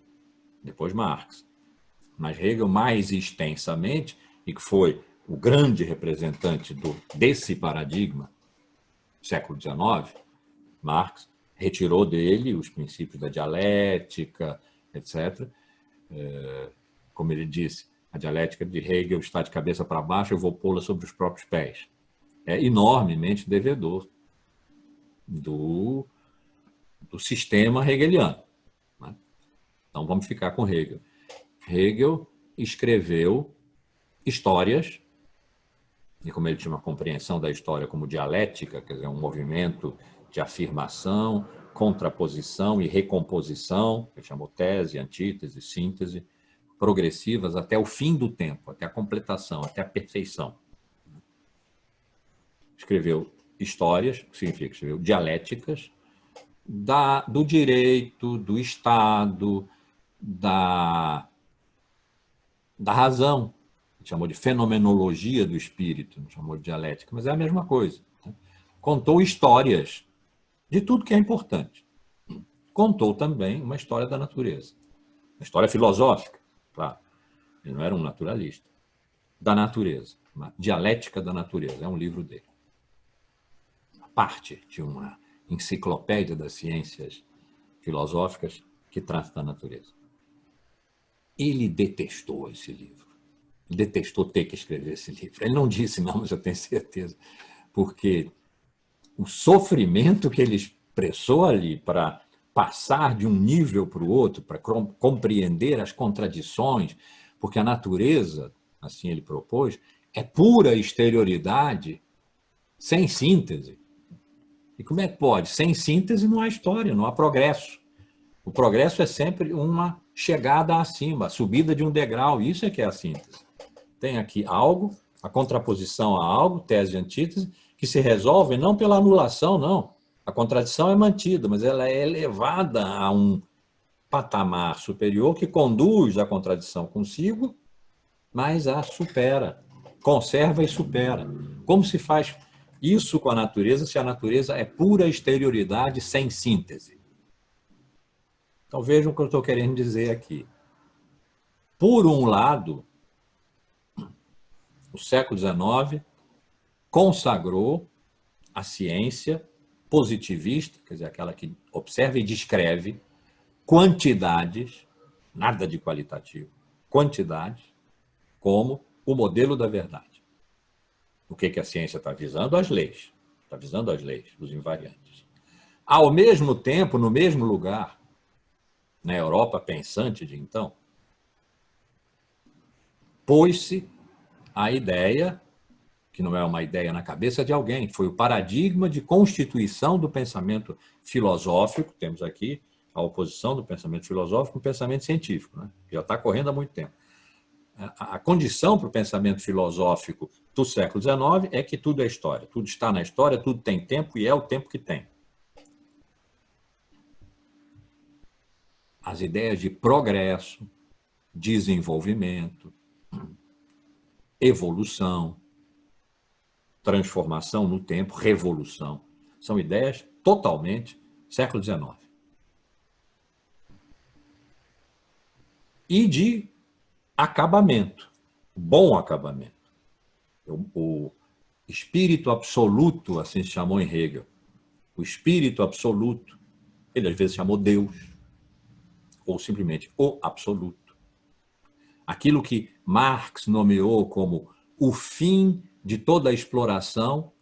depois Marx, mas Hegel mais extensamente, e que foi o grande representante desse paradigma, século XIX, Marx retirou dele os princípios da dialética, etc. Como ele disse, a dialética de Hegel está de cabeça para baixo, eu vou pô-la sobre os próprios pés. É enormemente devedor do sistema hegeliano. Né? Então vamos ficar com Hegel. Hegel escreveu histórias, e como ele tinha uma compreensão da história como dialética, quer dizer, um movimento de afirmação, contraposição e recomposição, ele chamou tese, antítese, síntese, progressivas até o fim do tempo, até a completação, até a perfeição. Escreveu histórias, que significa, escreveu dialéticas, do direito, do Estado, da razão. Ele chamou de fenomenologia do espírito, não chamou de dialética, mas é a mesma coisa. Contou histórias de tudo que é importante. Contou também uma história da natureza. Uma história filosófica, claro. Ele não era um naturalista. Da natureza. Uma dialética da natureza. É um livro dele. Parte de uma enciclopédia das ciências filosóficas que trata da natureza. Ele detestou esse livro. Detestou ter que escrever esse livro. Ele não disse, não, mas eu tenho certeza. Porque o sofrimento que ele expressou ali para passar de um nível para o outro, para compreender as contradições, porque a natureza, assim ele propôs, é pura exterioridade sem síntese. E como é que pode? Sem síntese não há história, não há progresso. O progresso é sempre uma chegada acima, a subida de um degrau, isso é que é a síntese. Tem aqui algo, a contraposição a algo, tese e antítese, que se resolve não pela anulação, não. A contradição é mantida, mas ela é elevada a um patamar superior que conduz a contradição consigo, mas a supera, conserva e supera. Como se faz isso com a natureza, se a natureza é pura exterioridade sem síntese? Então vejam o que eu estou querendo dizer aqui. Por um lado, o século XIX consagrou a ciência positivista, quer dizer, aquela que observa e descreve quantidades, nada de qualitativo, quantidades, como o modelo da verdade. O que a ciência está visando? As leis. Está visando as leis, os invariantes. Ao mesmo tempo, no mesmo lugar, na Europa pensante de então, pôs-se a ideia, que não é uma ideia na cabeça de alguém, foi o paradigma de constituição do pensamento filosófico, temos aqui a oposição do pensamento filosófico com o pensamento científico, né? Já está correndo há muito tempo. A condição para o pensamento filosófico do século XIX é que tudo é história, tudo está na história, tudo tem tempo e é o tempo que tem. As ideias de progresso, desenvolvimento, evolução, transformação no tempo, revolução, são ideias totalmente século XIX. E de acabamento, bom acabamento. O espírito absoluto, assim se chamou em Hegel, o espírito absoluto, ele às vezes chamou Deus, ou simplesmente o absoluto. Aquilo que Marx nomeou como o fim de toda a exploração,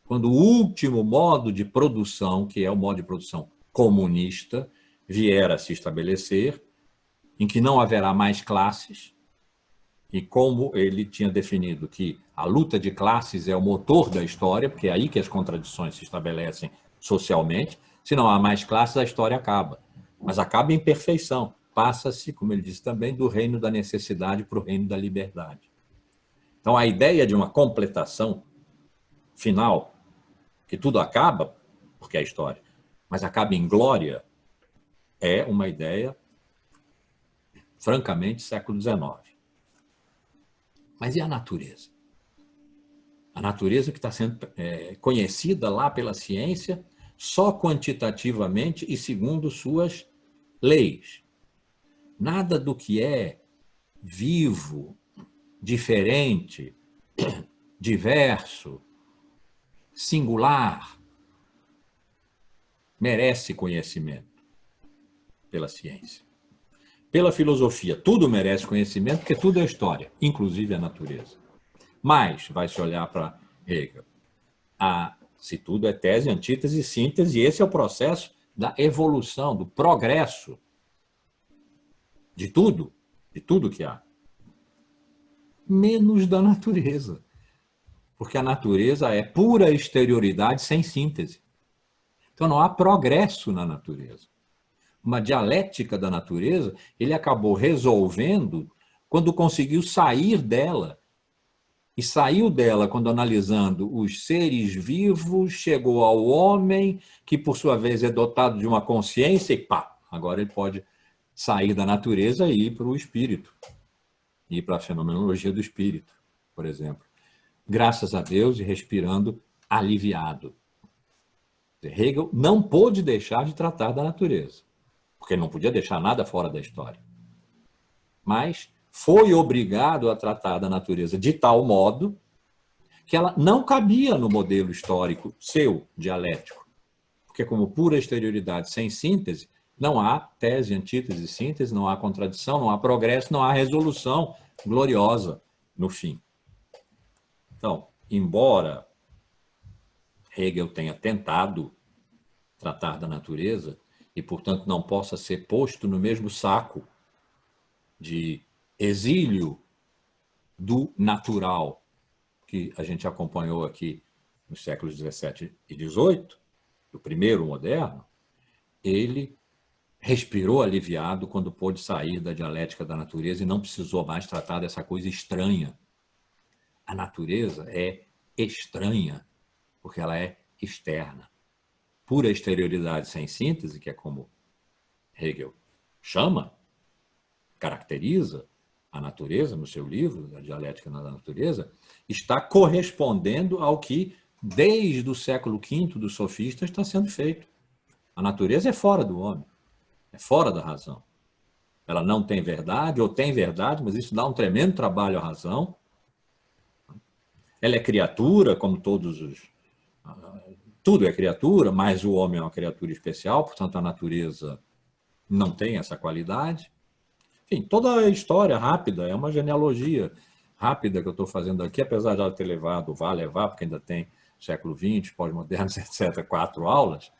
quando o último modo de produção, que é o modo de produção comunista, vier a se estabelecer, em que não haverá mais classes, e como ele tinha definido que a luta de classes é o motor da história, porque é aí que as contradições se estabelecem socialmente, se não há mais classes, a história acaba. Mas acaba em perfeição. Passa-se, como ele disse também, do reino da necessidade para o reino da liberdade. Então, a ideia de uma completação final, que tudo acaba, porque é a história, mas acaba em glória, é uma ideia, francamente, século XIX. Mas e a natureza? A natureza que está sendo conhecida lá pela ciência só quantitativamente e segundo suas leis. Nada do que é vivo, diferente, diverso, singular, merece conhecimento pela ciência. Pela filosofia, tudo merece conhecimento, porque tudo é história, inclusive a natureza. Mas vai-se olhar para Hegel. Se tudo é tese, antítese, síntese, e esse é o processo da evolução, do progresso de tudo que há. Menos da natureza. Porque a natureza é pura exterioridade sem síntese. Então não há progresso na natureza. Uma dialética da natureza, ele acabou resolvendo quando conseguiu sair dela. E saiu dela quando, analisando os seres vivos, chegou ao homem, que por sua vez é dotado de uma consciência, e pá, agora ele pode sair da natureza e ir para o espírito, ir para a fenomenologia do espírito, por exemplo. Graças a Deus e respirando aliviado. Hegel não pôde deixar de tratar da natureza, porque ele não podia deixar nada fora da história. Mas foi obrigado a tratar da natureza de tal modo que ela não cabia no modelo histórico seu, dialético. Porque como pura exterioridade sem síntese, não há tese, antítese, síntese, não há contradição, não há progresso, não há resolução gloriosa no fim. Então, embora Hegel tenha tentado tratar da natureza e, portanto, não possa ser posto no mesmo saco de exílio do natural que a gente acompanhou aqui nos séculos XVII e XVIII, do primeiro moderno, ele respirou aliviado quando pôde sair da dialética da natureza e não precisou mais tratar dessa coisa estranha. A natureza é estranha, porque ela é externa. Pura exterioridade sem síntese, que é como Hegel chama, caracteriza a natureza no seu livro, A Dialética da Natureza, está correspondendo ao que, desde o século V dos sofistas, está sendo feito. A natureza é fora do homem, é fora da razão. Ela não tem verdade, ou tem verdade, mas isso dá um tremendo trabalho à razão. Ela é criatura, como todos os... Tudo é criatura, mas o homem é uma criatura especial, portanto a natureza não tem essa qualidade. Enfim, toda a história rápida é uma genealogia rápida que eu estou fazendo aqui, apesar de ela ter levado, vai levar, porque ainda tem século XX, pós-modernos, etc., 4 aulas,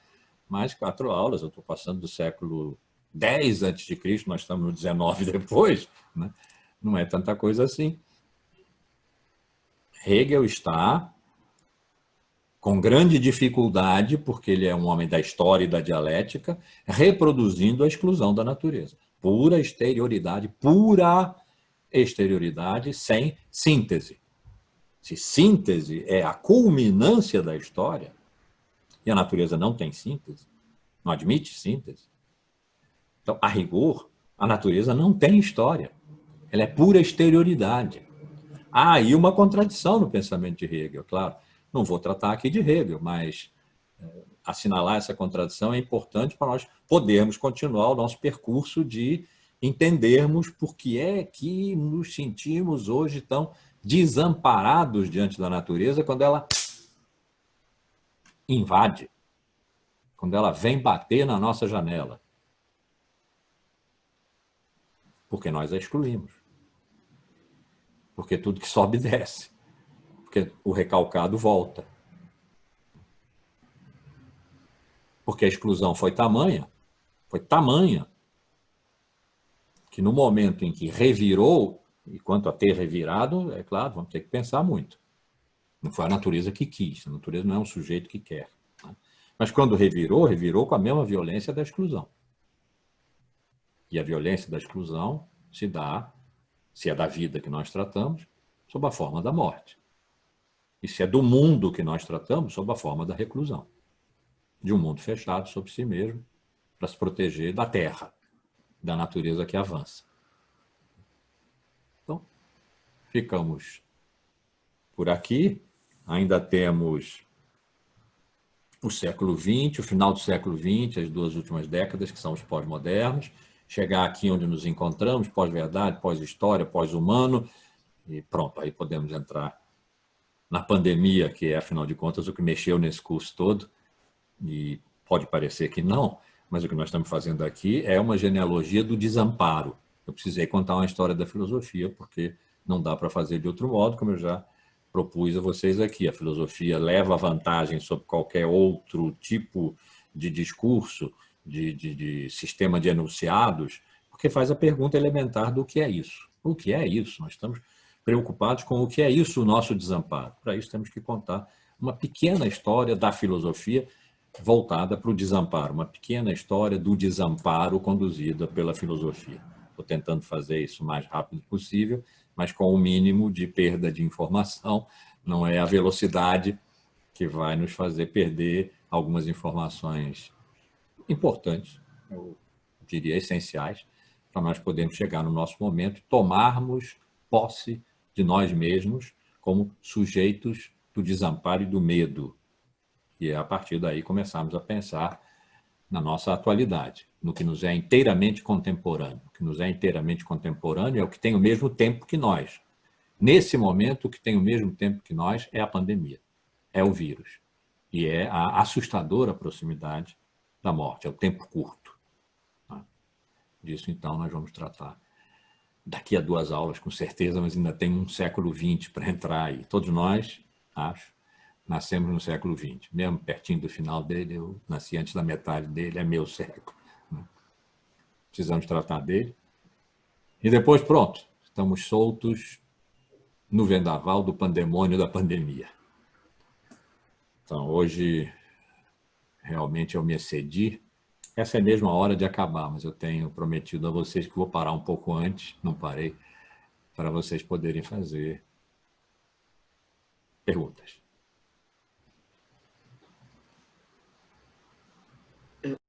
mais 4 aulas, eu estou passando do século X a.C., nós estamos no 19 depois, né? Não é tanta coisa assim. Hegel está com grande dificuldade, porque ele é um homem da história e da dialética, reproduzindo a exclusão da natureza. Pura exterioridade sem síntese. Se síntese é a culminância da história, e a natureza não tem síntese, não admite síntese, então, a rigor, a natureza não tem história. Ela é pura exterioridade. Há aí uma contradição no pensamento de Hegel, claro. Não vou tratar aqui de Hegel, mas assinalar essa contradição é importante para nós podermos continuar o nosso percurso de entendermos por que é que nos sentimos hoje tão desamparados diante da natureza quando ela invade, quando ela vem bater na nossa janela. Porque nós a excluímos. Porque tudo que sobe desce. Porque o recalcado volta. Porque a exclusão foi tamanha, que no momento em que revirou, e quanto a ter revirado, é claro, vamos ter que pensar muito. Não foi a natureza que quis, a natureza não é um sujeito que quer. Né? Mas quando revirou, revirou com a mesma violência da exclusão. E a violência da exclusão se dá, se é da vida que nós tratamos, sob a forma da morte. E se é do mundo que nós tratamos, sob a forma da reclusão. De um mundo fechado sobre si mesmo, para se proteger da terra, da natureza que avança. Então, ficamos por aqui. Ainda temos o século XX, o final do século XX, as 2 últimas décadas, que são os pós-modernos, chegar aqui onde nos encontramos, pós-verdade, pós-história, pós-humano, e pronto, aí podemos entrar na pandemia, que é, afinal de contas, o que mexeu nesse curso todo, e pode parecer que não, mas o que nós estamos fazendo aqui é uma genealogia do desamparo. Eu precisei contar uma história da filosofia, porque não dá para fazer de outro modo, como eu já propus a vocês aqui. A filosofia leva vantagem sobre qualquer outro tipo de discurso, de sistema de enunciados, porque faz a pergunta elementar do que é isso. O que é isso? Nós estamos preocupados com o que é isso, o nosso desamparo. Para isso temos que contar uma pequena história da filosofia voltada para o desamparo, uma pequena história do desamparo conduzida pela filosofia. Estou tentando fazer isso o mais rápido possível, mas com o mínimo de perda de informação. Não é a velocidade que vai nos fazer perder algumas informações importantes, eu diria essenciais, para nós podermos chegar no nosso momento e tomarmos posse de nós mesmos como sujeitos do desamparo e do medo. E é a partir daí começarmos a pensar na nossa atualidade, no que nos é inteiramente contemporâneo. O que nos é inteiramente contemporâneo é o que tem o mesmo tempo que nós. Nesse momento, o que tem o mesmo tempo que nós é a pandemia, é o vírus. E é a assustadora proximidade da morte, é o tempo curto. Disso, então, nós vamos tratar daqui a 2 aulas, com certeza, mas ainda tem um século XX para entrar aí. Todos nós, acho, nascemos no século XX. Mesmo pertinho do final dele, eu nasci antes da metade dele, é meu século. Precisamos tratar dele. E depois, pronto, estamos soltos no vendaval do pandemônio da pandemia. Então, hoje realmente eu me excedi, essa é mesmo a hora de acabar, mas eu tenho prometido a vocês que vou parar um pouco antes, não parei, para vocês poderem fazer perguntas.